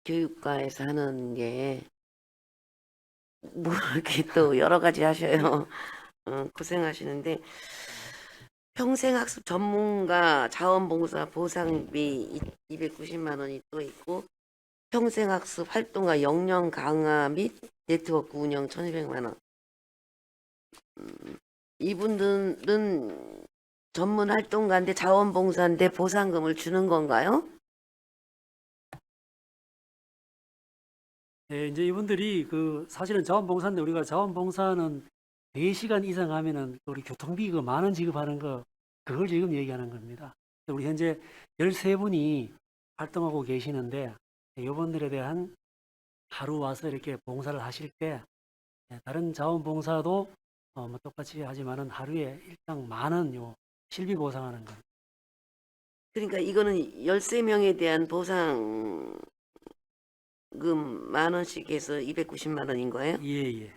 교육과에서 하는 게 뭐 이렇게 또 여러 가지 하셔요. 고생하시는데 평생학습 전문가 자원봉사 보상비 290만 원이 또 있고 평생학습 활동가 역량 강화 및 네트워크 운영 1,200만 원. 이분들은 전문 활동가인데 자원봉사인데 보상금을 주는 건가요? 예, 이제 이분들이 그 사실은 자원봉사인데 우리가 자원봉사는 4시간 이상 하면은 우리 교통비 그 10,000원 지급하는 거 그걸 지금 얘기하는 겁니다. 우리 현재 13분이 활동하고 계시는데 이분들에 대한 하루 와서 이렇게 봉사를 하실 때 다른 자원봉사도 뭐 똑같이 하지만은 하루에 일당 10,000원 요 실비 보상하는 거. 그러니까 이거는 13명에 대한 보상금 10,000원씩 해서 290만 원인 거예요? 예, 예.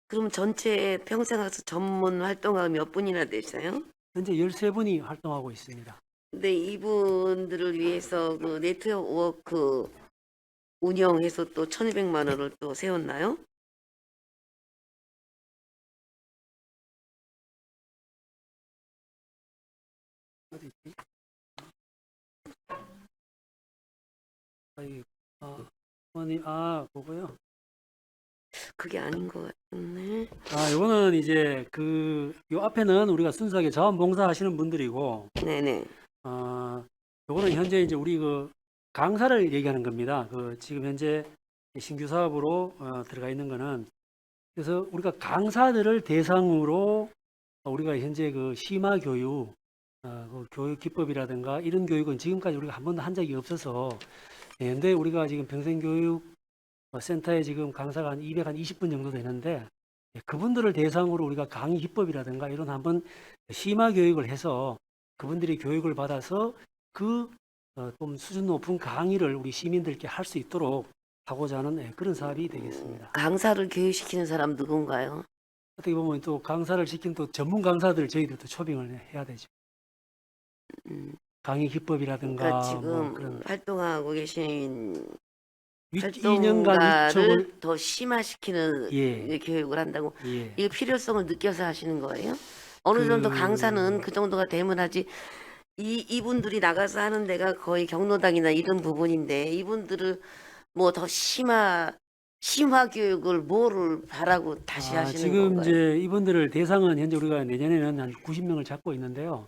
그럼 전체 평생학습 전문 활동가가 몇 분이나 되세요? 현재 13분이 활동하고 있습니다. 근데 이분들을 위해서 그 네트워크 운영해서 또 1,200만 원을 또 세웠나요? 어디 있지? 아이, 어머니, 그거요? 그게 아닌 것 같네. 요거는 이제 요 앞에는 우리가 순수하게 자원봉사 하시는 분들이고, 네네. 요거는 현재 이제 우리 그 강사를 얘기하는 겁니다. 지금 현재 신규 사업으로 들어가 있는 거는 그래서 우리가 강사들을 대상으로 우리가 현재 그 심화 교육, 그 교육 기법이라든가 이런 교육은 지금까지 우리가 한 번도 한 적이 없어서 근데 우리가 지금 평생교육 센터에 지금 강사가 한 220분 정도 되는데 그분들을 대상으로 우리가 강의 기법이라든가 이런 한번 심화 교육을 해서 그분들이 교육을 받아서 좀 수준 높은 강의를 우리 시민들께 할 수 있도록 하고자 하는 그런 사업이 되겠습니다. 강사를 교육시키는 사람 누군가요? 어떻게 보면 또 강사를 시킨 또 전문 강사들 저희들도 초빙을 해야 되죠. 강의 기법이라든가 그러니까 지금 뭐 그런 활동하고 계신 2년간 활동가를 위촉을 더 심화시키는 예. 교육을 한다고 예. 이 필요성을 느껴서 하시는 거예요? 어느 정도 강사는 그 정도가 되면 하지 이분들이 나가서 하는 데가 거의 경로당이나 이런 부분인데 이분들을 뭐 더 심화 교육을 뭐를 바라고 다시 하시는 지금 건가요? 이제 이분들을 대상은 현재 우리가 내년에는 한 90명을 잡고 있는데요.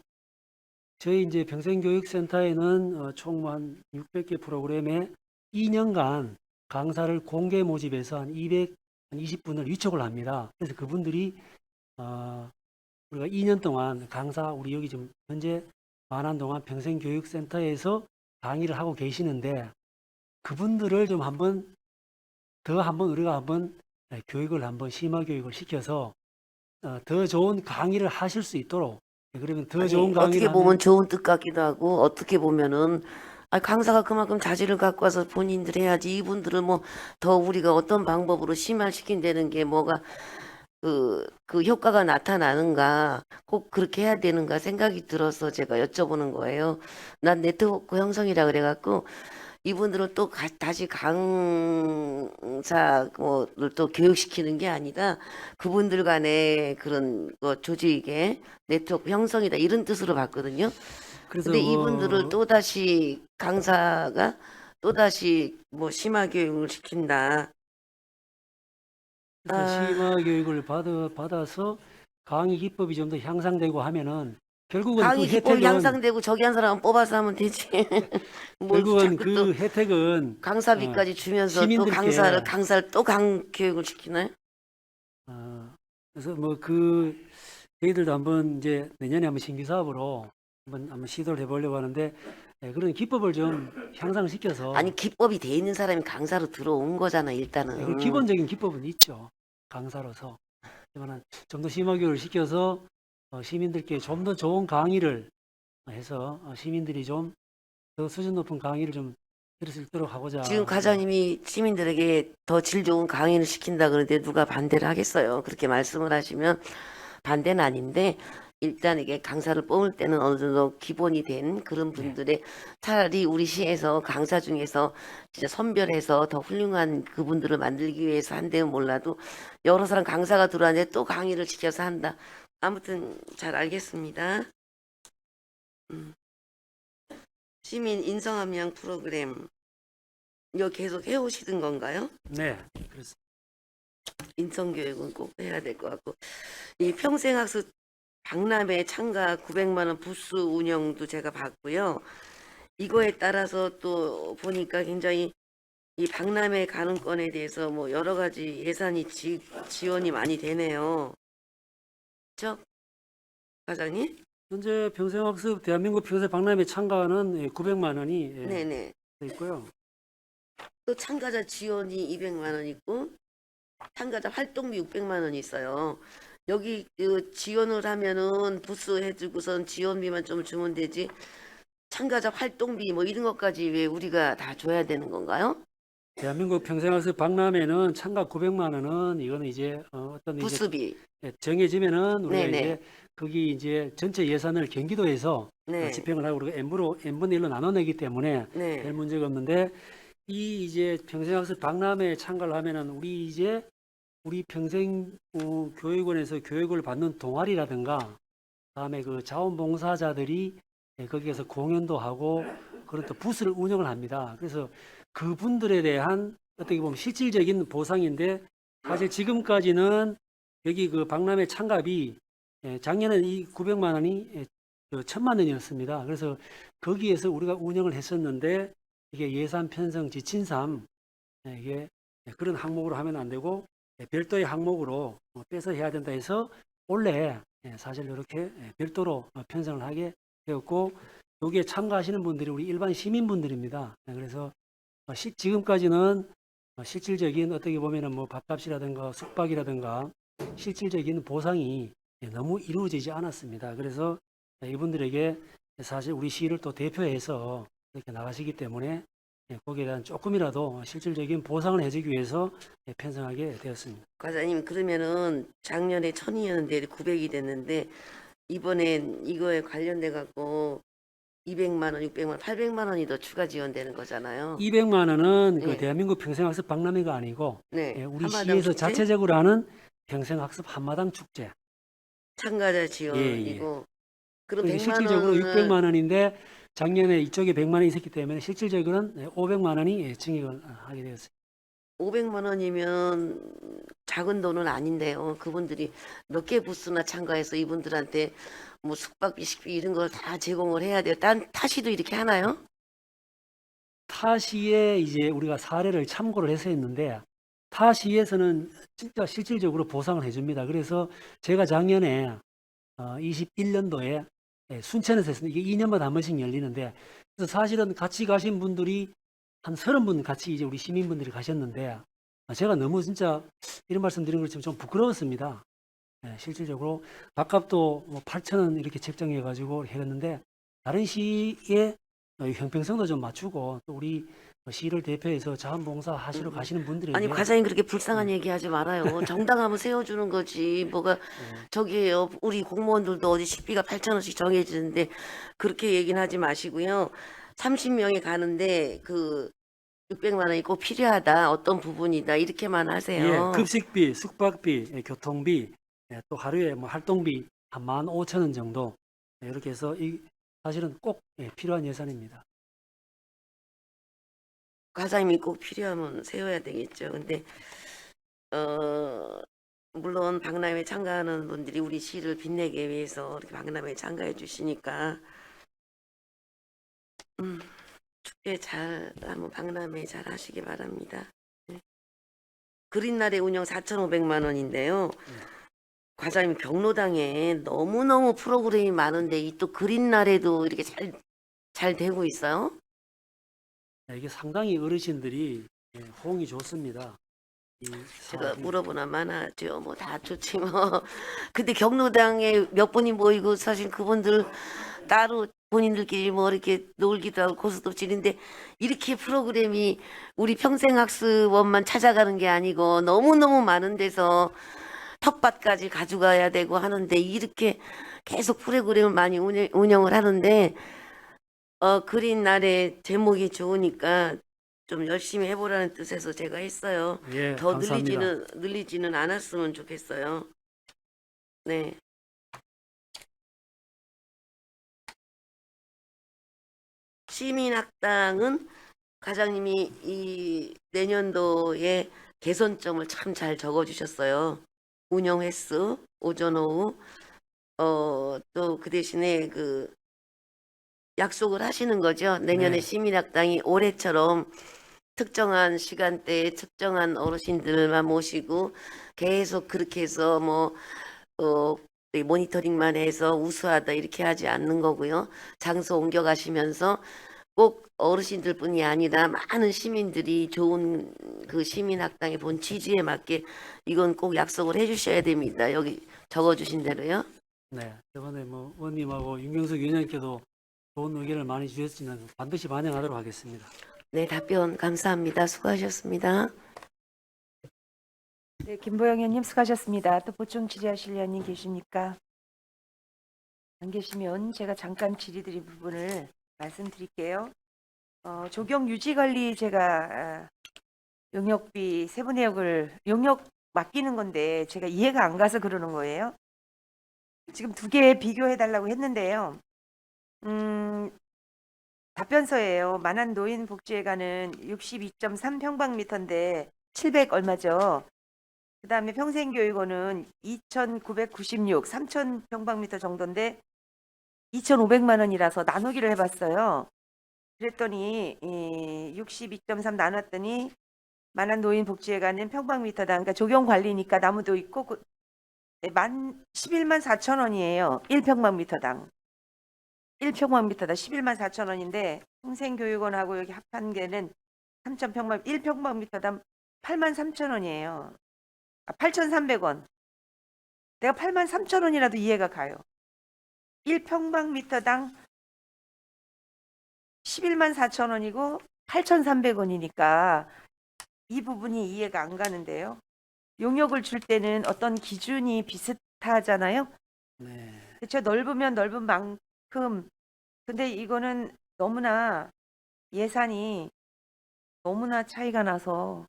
저희 이제 평생교육센터에는 총 한 600개 프로그램에 2년간 강사를 공개 모집해서 한 220분을 위촉을 합니다. 그래서 그분들이 우리가 2년 동안 강사 우리 여기 지금 현재 만안동안 평생교육센터에서 강의를 하고 계시는데 그분들을 좀 우리가 한번 교육을 한번 심화 교육을 시켜서 더 좋은 강의를 하실 수 있도록 그러면 더 좋은 강의를 어떻게 보면 좋은 뜻 같기도 하고 어떻게 보면은 강사가 그만큼 자질을 갖고 와서 본인들 해야지 이분들을 뭐 더 우리가 어떤 방법으로 심화시킨다는 게 뭐가 그 효과가 나타나는가 꼭 그렇게 해야 되는가 생각이 들어서 제가 여쭤보는 거예요. 난 네트워크 형성이라 그래갖고 이분들은 또 다시 강사를 또 교육시키는 게 아니라 그분들 간의 그런 조직의 네트워크 형성이다 이런 뜻으로 봤거든요. 그래서 근데 이분들을 또다시 강사가 또다시 뭐 심화 교육을 시킨다. 심화 교육을 받아서 강의 기법이 좀 더 향상되고 하면은 결국은 강의 그 기법이 혜택은 향상되고 저기 한 사람 뽑아서 하면 되지. 뭘 결국은 자꾸 또 그 혜택은 강사비까지 주면서 또 시민들께 강사를 또 교육을 시키나요? 그래서 뭐 저희들도 한번 이제 내년에 한번 신규 사업으로 한번 시도를 해보려고 하는데 그런 기법을 좀 향상시켜서 아니 기법이 돼 있는 사람이 강사로 들어온 거잖아 일단은. 그 기본적인 기법은 있죠 강사로서. 하지만 좀 더 심화 교육을 시켜서 시민들께 좀 더 좋은 강의를 해서 시민들이 좀 더 수준 높은 강의를 좀 들을 수 있도록 하고자. 지금 과장님이 시민들에게 더 질 좋은 강의를 시킨다 그러는데 누가 반대를 하겠어요? 그렇게 말씀을 하시면 반대는 아닌데 일단 이게 강사를 뽑을 때는 어느 정도 기본이 된 그런 분들의 차라리 우리 시에서 강사 중에서 진짜 선별해서 더 훌륭한 그분들을 만들기 위해서 한다면 몰라도 여러 사람 강사가 들어왔는데 또 강의를 시켜서 한다. 아무튼 잘 알겠습니다. 시민 인성함양 프로그램 이거 계속 해오시던 건가요? 네, 그렇습니다. 인성교육은 꼭 해야 될 것 같고 이 평생학습 박람회 참가 900만 원 부스 운영도 제가 봤고요. 이거에 따라서 또 보니까 굉장히 이 박람회 가는 건에 대해서 뭐 여러 가지 예산이 지원이 많이 되네요. 그렇죠? 과장님? 현재 평생학습 대한민국 평생 박람회 참가는 900만 원이 네네. 돼 있고요. 또 참가자 지원이 200만 원 있고 참가자 활동비 600만 원이 있어요. 여기 그 지원을 하면은 부스 해주고선 지원비만 좀 주면 되지 참가자 활동비 뭐 이런 것까지 왜 우리가 다 줘야 되는 건가요? 대한민국 평생학습 박람회는 참가 900만 원은 이거는 이제 어떤 이제 부스비. 정해지면은 우리가 네네. 이제 거기 이제 전체 예산을 경기도에서 네. 집행을 하고 우리가 n분의 1로 나눠내기 때문에 네. 별 문제가 없는데 이 이제 평생학습 박람회에 참가를 하면은 우리 이제 우리 평생 교육원에서 교육을 받는 동아리라든가 다음에 그 자원봉사자들이 거기에서 공연도 하고 그런 또 부스를 운영을 합니다. 그래서 그분들에 대한 어떻게 보면 실질적인 보상인데 사실 지금까지는 여기 그 박람회 참가비 작년에는 이 900만 원이 1000만 원이었습니다. 그래서 거기에서 우리가 운영을 했었는데 이게 예산 편성 지침상 이게 그런 항목으로 하면 안 되고 별도의 항목으로 빼서 해야 된다 해서 원래 사실 이렇게 별도로 편성을 하게 되었고 여기에 참가하시는 분들이 우리 일반 시민분들입니다. 그래서 지금까지는 실질적인 어떻게 보면은 뭐 밥값이라든가 숙박이라든가 실질적인 보상이 너무 이루어지지 않았습니다. 그래서 이분들에게 사실 우리 시를 또 대표해서 이렇게 나가시기 때문에 거기에 대한 조금이라도 실질적인 보상을 해주기 위해서 편성하게 되었습니다. 과장님 그러면은 작년에 1000이었는데 900이 됐는데 이번엔 이거에 관련돼 갖고 200만 원, 600만 원, 800만 원이 더 추가 지원되는 거잖아요. 200만 원은 그 네. 대한민국 평생학습 박람회가 아니고 네. 우리 한마당 시에서 축제? 자체적으로 하는 평생학습 한마당 축제. 참가자 지원이고 그럼 그러니까 100만 실질적으로 원은 600만 원인데 작년에 이쪽에 100만 원이 있었기 때문에 실질적으로는 500만 원이 증액을 하게 되었습니다. 500만 원이면 작은 돈은 아닌데요. 그분들이 몇 개 부스나 참가해서 이분들한테 뭐 숙박비, 식비 이런 걸 다 제공을 해야 돼요. 딴 타시도 이렇게 하나요? 타시에 이제 우리가 사례를 참고를 해서 했는데 타시에서는 진짜 실질적으로 보상을 해줍니다. 그래서 제가 작년에 21년도에 순천에서 했습니다. 이게 2년마다 한 번씩 열리는데 그래서 사실은 같이 가신 분들이 한 30분 같이 이제 우리 시민분들이 가셨는데 제가 너무 진짜 이런 말씀 드린 것처럼 좀 부끄러웠습니다. 실질적으로 밥값도 뭐 8,000원 이렇게 책정해 가지고 했는데 다른 시의 형평성도 좀 맞추고 또 우리 시를 대표해서 자원봉사 하시러 가시는 분들에게 아니 과장님 그렇게 불쌍한 얘기하지 말아요. 정당하면 세워주는 거지. 뭐가 저기에요. 우리 공무원들도 어디 식비가 8,000원씩 정해지는데 그렇게 얘기는 하지 마시고요. 30명이 가는데 그 600만 원이 꼭 필요하다. 어떤 부분이다. 이렇게만 하세요. 급식비, 숙박비, 교통비, 또 하루에 뭐 활동비 한 15,000원 정도 이렇게 해서 이 사실은 꼭 필요한 예산입니다. 과장님이 꼭 필요하면 세워야 되겠죠. 근데 물론 박람회에 참가하는 분들이 우리 시를 빛내기 위해서 이렇게 박람회에 참가해 주시니까 축제 잘 한번 박람회 잘 하시기 바랍니다. 네. 그린날의 운영 4,500만 원인데요. 과장님 경로당에 너무너무 프로그램이 많은데 이 또 그린날에도 이렇게 잘 되고 있어요? 이게 상당히 어르신들이 호응이 좋습니다. 이 제가 사업이. 물어보나 마나죠. 뭐 다 좋지 뭐. 근데 경로당에 몇 분이 모이고 사실 그분들 따로 본인들끼리 뭐 이렇게 놀기도 하고 고스톱질인데 이렇게 프로그램이 우리 평생학습원만 찾아가는 게 아니고 너무너무 많은 데서 텃밭까지 가져가야 되고 하는데 이렇게 계속 프로그램을 많이 운영을 하는데 그린 날에 제목이 좋으니까 좀 열심히 해보라는 뜻에서 제가 했어요. 예, 더 감사합니다. 늘리지는 않았으면 좋겠어요. 네. 시민학당은 과장님이 이 내년도에 개선점을 참 잘 적어주셨어요. 운영 횟수, 오전 오후, 또 그 대신에 그 약속을 하시는 거죠. 내년에 네. 시민학당이 올해처럼 특정한 시간대에 특정한 어르신들만 모시고 계속 그렇게 해서 이 모니터링만 해서 우수하다 이렇게 하지 않는 거고요. 장소 옮겨가시면서 꼭 어르신들뿐이 아니라 많은 시민들이 좋은 그 시민학당의 본 취지에 맞게 이건 꼭 약속을 해주셔야 됩니다. 여기 적어주신 대로요. 네, 이번에 뭐 의원님하고 윤경석 위원장께도 좋은 의견을 많이 주셨지만 반드시 반영하도록 하겠습니다. 네, 답변 감사합니다. 수고하셨습니다. 네, 김보영 의원님 수고하셨습니다. 또 보충 질의하실 의원님 계십니까? 안 계시면 제가 잠깐 질의드린 부분을 말씀드릴게요. 조경 유지 관리 제가 용역비 세부 내역을 용역 맡기는 건데 제가 이해가 안 가서 그러는 거예요. 지금 두 개 비교해 달라고 했는데요. 답변서예요. 만안 노인 복지회관은 62.3 평방미터인데 700 얼마죠? 그다음에 평생교육원은 2,996, 3,000 평방미터 정도인데 2,500만 원이라서 나누기를 해봤어요. 그랬더니 62.3 나눴더니 만한 노인 복지회관은 평방미터당, 그러니까 조경 관리니까 나무도 있고 11만 4천 원이에요. 1평방미터당. 1평방미터당 11만 4천 원인데 평생교육원하고 여기 합한 게는 3,000평방 1평방미터당 8만 3천 원이에요. 8,300원. 내가 8만 3천 원이라도 이해가 가요. 1평방미터당 11만 4천 원이고 8,300원이니까 이 부분이 이해가 안 가는데요. 용역을 줄 때는 어떤 기준이 비슷하잖아요. 네. 그렇죠. 넓으면 넓은 만큼. 근데 이거는 너무나 예산이 너무나 차이가 나서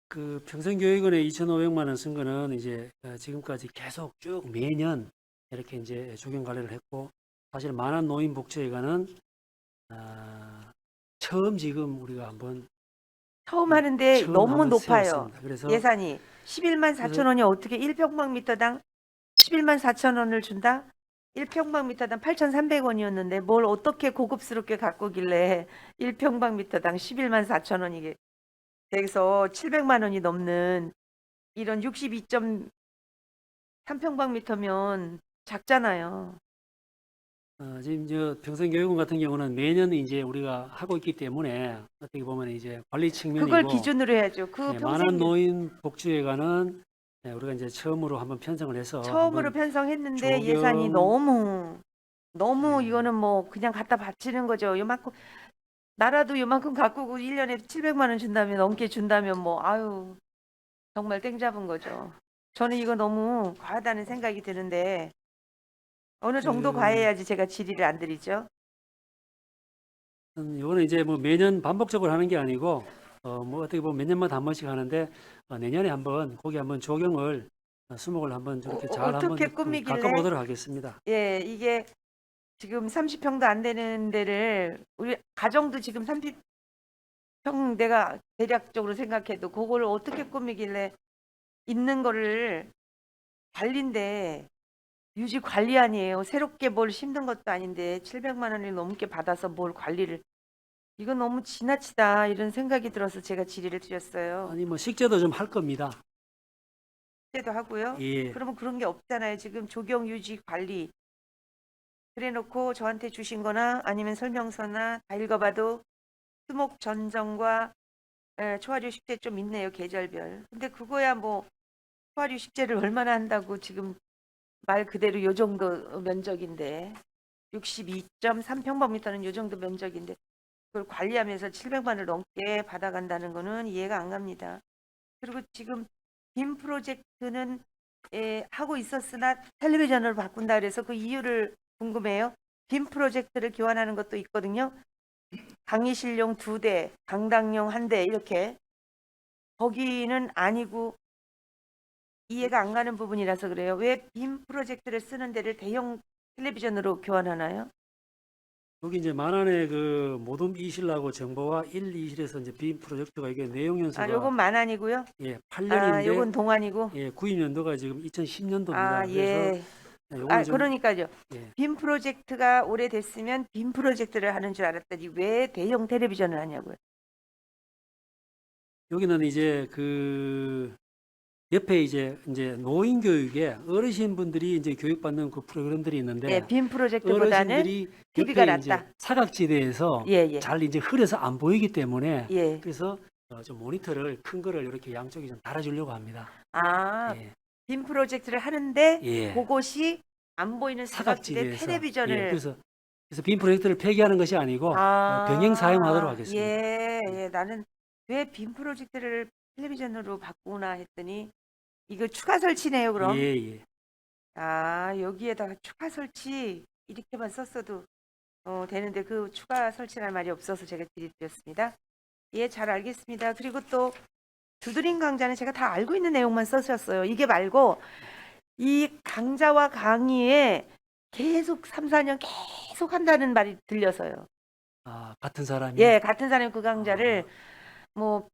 그 평생교육원에 2,500만 원 쓴 거는 이제 지금까지 계속 쭉 매년 이렇게 이제 조경 관리를 했고 사실 만한 노인 복지회관은 처음 지금 우리가 한번 처음 하는데 처음 너무 한번 높아요. 세웠습니다. 그래서 예산이 11만 4천 원이 어떻게 1평방미터당 11만 4천 원을 준다? 1평방미터당 8,300원이었는데 뭘 어떻게 고급스럽게 가꾸길래 1평방미터당 11만 4천 원이게 돼서 700만 원이 넘는 이런 62.3평방미터면 작잖아요. 지금 저 평생교육원 같은 경우는 매년 이제 우리가 하고 있기 때문에 어떻게 보면 이제 관리 측면이고 그걸 기준으로 해야죠. 그 네, 평생 만한 노인 복지회관은 네, 우리가 이제 처음으로 한번 편성을 해서 처음으로 한번 편성했는데 조경- 예산이 너무 네. 이거는 뭐 그냥 갖다 바치는 거죠. 요만큼 나라도 요만큼 가꾸고 1년에 700만 원 준다면 넘게 준다면 뭐 아유 정말 땡 잡은 거죠. 저는 이거 너무 과하다는 생각이 드는데 어느 정도 과해야지 제가 질의를 안 드리죠. 이거는 이제 뭐 매년 반복적으로 하는 게 아니고 뭐 어떻게 보면 몇 년마다 한 번씩 하는데 내년에 한번 거기 한번 조경을 수목을 한번 저렇게 잘 어떻게 한번 꾸미길래? 가꿔보도록 하겠습니다. 예, 이게 지금 30평도 안 되는 데를 우리 가정도 지금 30평 내가 대략적으로 생각해도 그거를 어떻게 꾸미길래 있는 거를 관리인데 유지 관리 아니에요. 새롭게 뭘 심는 것도 아닌데 700만 원을 넘게 받아서 뭘 관리를 이건 너무 지나치다 이런 생각이 들어서 제가 질의를 드렸어요. 아니 뭐 식재도 좀 할 겁니다. 때도 하고요. 예. 그러면 그런 게 없잖아요. 지금 조경 유지 관리 그래놓고 저한테 주신 거나 아니면 설명서나 다 읽어봐도 수목 전정과 초하류 식재 좀 있네요. 계절별. 근데 그거야 뭐 초하류 식재를 얼마나 한다고 지금 말 그대로 요 정도 면적인데 62.3평방미터는 요 정도 면적인데 그걸 관리하면서 700만 원을 넘게 받아간다는 거는 이해가 안 갑니다. 그리고 지금 빔 프로젝트는 하고 있었으나 텔레비전으로 바꾼다 그래서 그 이유를 궁금해요. 빔 프로젝트를 교환하는 것도 있거든요. 강의실용 2대, 강당용 1대 이렇게 거기는 아니고 이해가 안 가는 부분이라서 그래요. 왜 빔 프로젝트를 쓰는 데를 대형 텔레비전으로 교환하나요? 여기 이제 만안에 그 모둠 2실하고 정보와 1, 2실에서 이제 빔 프로젝트가 이게 내용 연수가 요건 만안이고요. 예, 8년인데 요건 동안이고. 예, 구입 연도가 지금 2010년도입니다. 예. 요거는 좀 그러니까요. 예. 빔 프로젝트가 오래됐으면 빔 프로젝트를 하는 줄 알았더니 왜 대형 텔레비전을 하냐고요. 여기는 이제 그 옆에 이제 노인 교육에 어르신분들이 이제 교육받는 그 프로그램들이 있는데 예, 빔 프로젝트보다는 어르신들이 TV가 옆에 이제 낫다. 사각지대에서 예, 예. 잘 이제 흐려서 안 보이기 때문에 예. 그래서 좀 모니터를 큰 거를 이렇게 양쪽에 좀 달아주려고 합니다. 아, 예. 빔 프로젝트를 하는데 예. 그곳이 안 보이는 사각지대 사각지대에서 텔레비전을 예, 그래서 빔 프로젝트를 폐기하는 것이 아니고 병행 사용하도록 하겠습니다. 예, 예. 나는 왜 빔 프로젝트를 텔레비전으로 바꾸나 했더니 이거 추가 설치네요, 그럼. 예, 예. 아, 여기에다가 추가 설치 이렇게만 썼어도 되는데 그 추가 설치라는 말이 없어서 제가 드렸습니다. 예, 잘 알겠습니다. 그리고 또 두드림 강좌는 제가 다 알고 있는 내용만 써주셨어요. 이게 말고 이 강좌와 강의에 계속 3, 4년 계속 한다는 말이 들려서요. 아, 같은 사람이 예, 같은 사람이 그 강좌를 뭐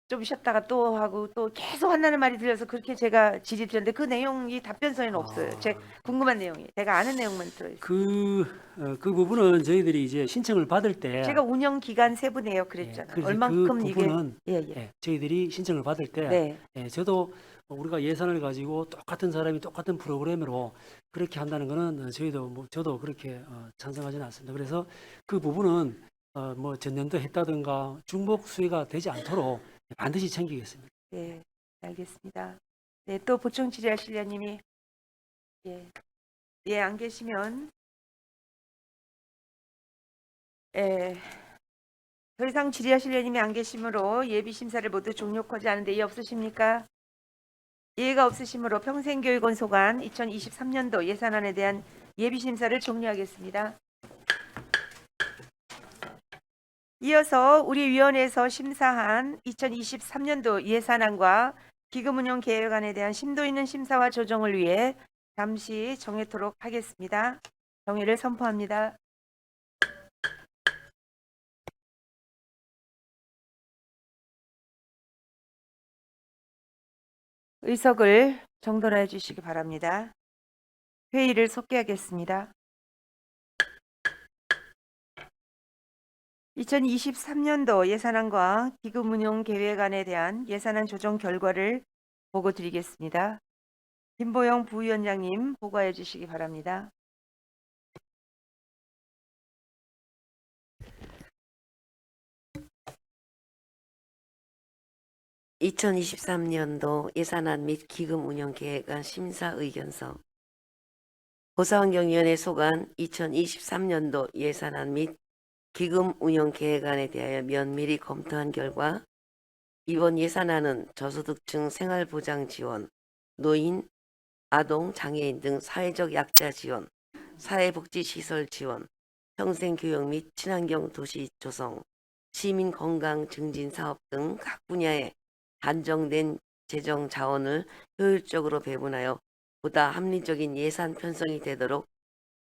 좀 쉬었다가 또 하고 또 계속 한다는 말이 들려서 그렇게 제가 질의드렸는데 그 내용이 답변서에는 없어요. 제 궁금한 내용이. 제가 아는 내용만 들어있어요. 그 부분은 저희들이 이제 신청을 받을 때 제가 운영 기간 세분해요 그랬잖아요. 그래서 얼만큼 그 이게 부분은 예, 예. 예, 저희들이 신청을 받을 때 네. 예, 저도 우리가 예산을 가지고 똑같은 사람이 똑같은 프로그램으로 그렇게 한다는 거는 저도 그렇게 찬성하지는 않습니다. 그래서 그 부분은 뭐 전년도 했다든가 중복 수혜가 되지 않도록 반드시 챙기겠습니다. 네, 알겠습니다. 네, 또 보충 질의하실려님이 예, 안 계시면 더 이상 질의하실려님이 안 계시므로 예비 심사를 모두 종료하지 않은데 이해 없으십니까? 이해가 없으시므로 평생교육원 소관 2023년도 예산안에 대한 예비 심사를 종료하겠습니다. 이어서 우리 위원회에서 심사한 2023년도 예산안과 기금운용 계획안에 대한 심도 있는 심사와 조정을 위해 잠시 정회토록 하겠습니다. 정회를 선포합니다. 의석을 정돈해 주시기 바랍니다. 회의를 속개하겠습니다. 2023년도 예산안과 기금운용계획안에 대한 예산안 조정 결과를 보고 드리겠습니다. 김보영 부위원장님 보고해 주시기 바랍니다. (2023년도) 예산안 및 기금운용계획안 심사의견서 고사환경위원회 소관 2023년도 예산안 및 기금운용계획안에 대하여 면밀히 검토한 결과 이번 예산안은 저소득층 생활보장 지원, 노인, 아동, 장애인 등 사회적 약자 지원, 사회복지시설 지원, 평생교육 및 친환경 도시 조성, 시민 건강 증진 사업 등 각 분야에 한정된 재정 자원을 효율적으로 배분하여 보다 합리적인 예산 편성이 되도록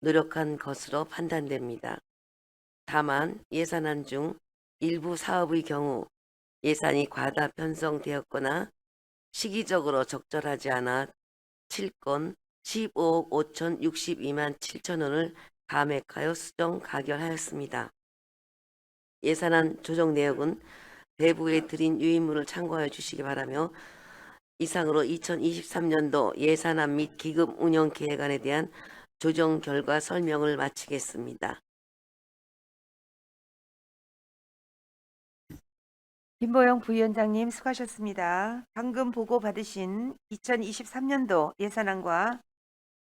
노력한 것으로 판단됩니다. 다만 예산안 중 일부 사업의 경우 예산이 과다 편성되었거나 시기적으로 적절하지 않아 7건 15억 5,062만 7천 원을 감액하여 수정 가결하였습니다. 예산안 조정 내역은 배부에 드린 유인물을 참고하여 주시기 바라며 이상으로 2023년도 예산안 및 기금 운영 계획안에 대한 조정 결과 설명을 마치겠습니다. 김보영 부위원장님 수고하셨습니다. 방금 보고 받으신 2023년도 예산안과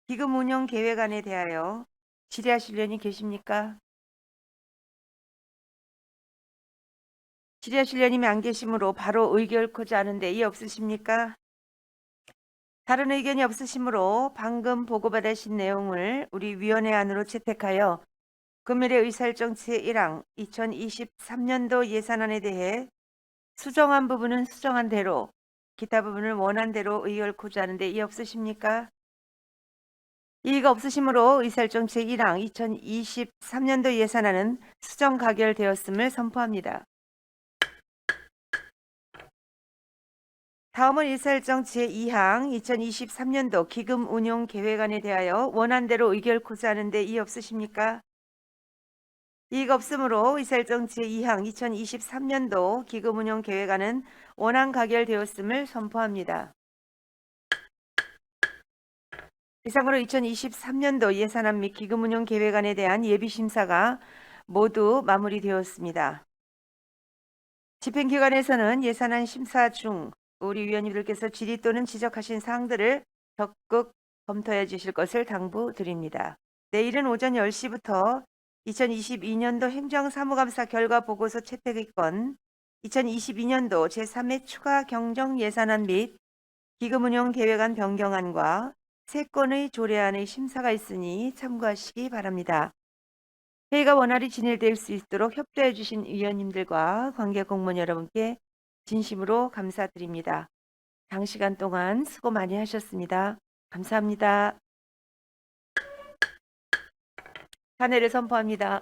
기금운용계획안에 대하여 질의하실 의원이 계십니까? 질의하실 의원님이 안 계시므로 바로 의결코자 하는데 이해 없으십니까? 다른 의견이 없으시므로 방금 보고받으신 내용을 우리 위원회 안으로 채택하여 금일의 의사일정 제1항 2023년도 예산안에 대해 수정한 부분은 수정한 대로, 기타 부분을 원한 대로 의결코자 하는데 이해 없으십니까? 이의가 없으시므로 의사일정 제1항 2023년도 예산안은 수정 가결되었음을 선포합니다. 다음은 의사일정 제2항 2023년도 기금운용계획안에 대하여 원한 대로 의결코자 하는데 이의 없으십니까? 이익 없으므로 의사일정 제2항 2023년도 기금 운영 계획안은 원안 가결되었음을 선포합니다. 이상으로 2023년도 예산안 및 기금 운영 계획안에 대한 예비 심사가 모두 마무리되었습니다. 집행기관에서는 예산안 심사 중 우리 위원님들께서 질의 또는 지적하신 사항들을 적극 검토해 주실 것을 당부드립니다. 내일은 오전 10시부터 2022년도 행정사무감사 결과 보고서 채택의건 2022년도 제3회 추가 경정 예산안 및 기금운용 계획안 변경안과 3건의 조례안의 심사가 있으니 참고하시기 바랍니다. 회의가 원활히 진행될 수 있도록 협조해 주신 위원님들과 관계 공무원 여러분께 진심으로 감사드립니다. 장시간 동안 수고 많이 하셨습니다. 감사합니다. 탄핵을 선포합니다.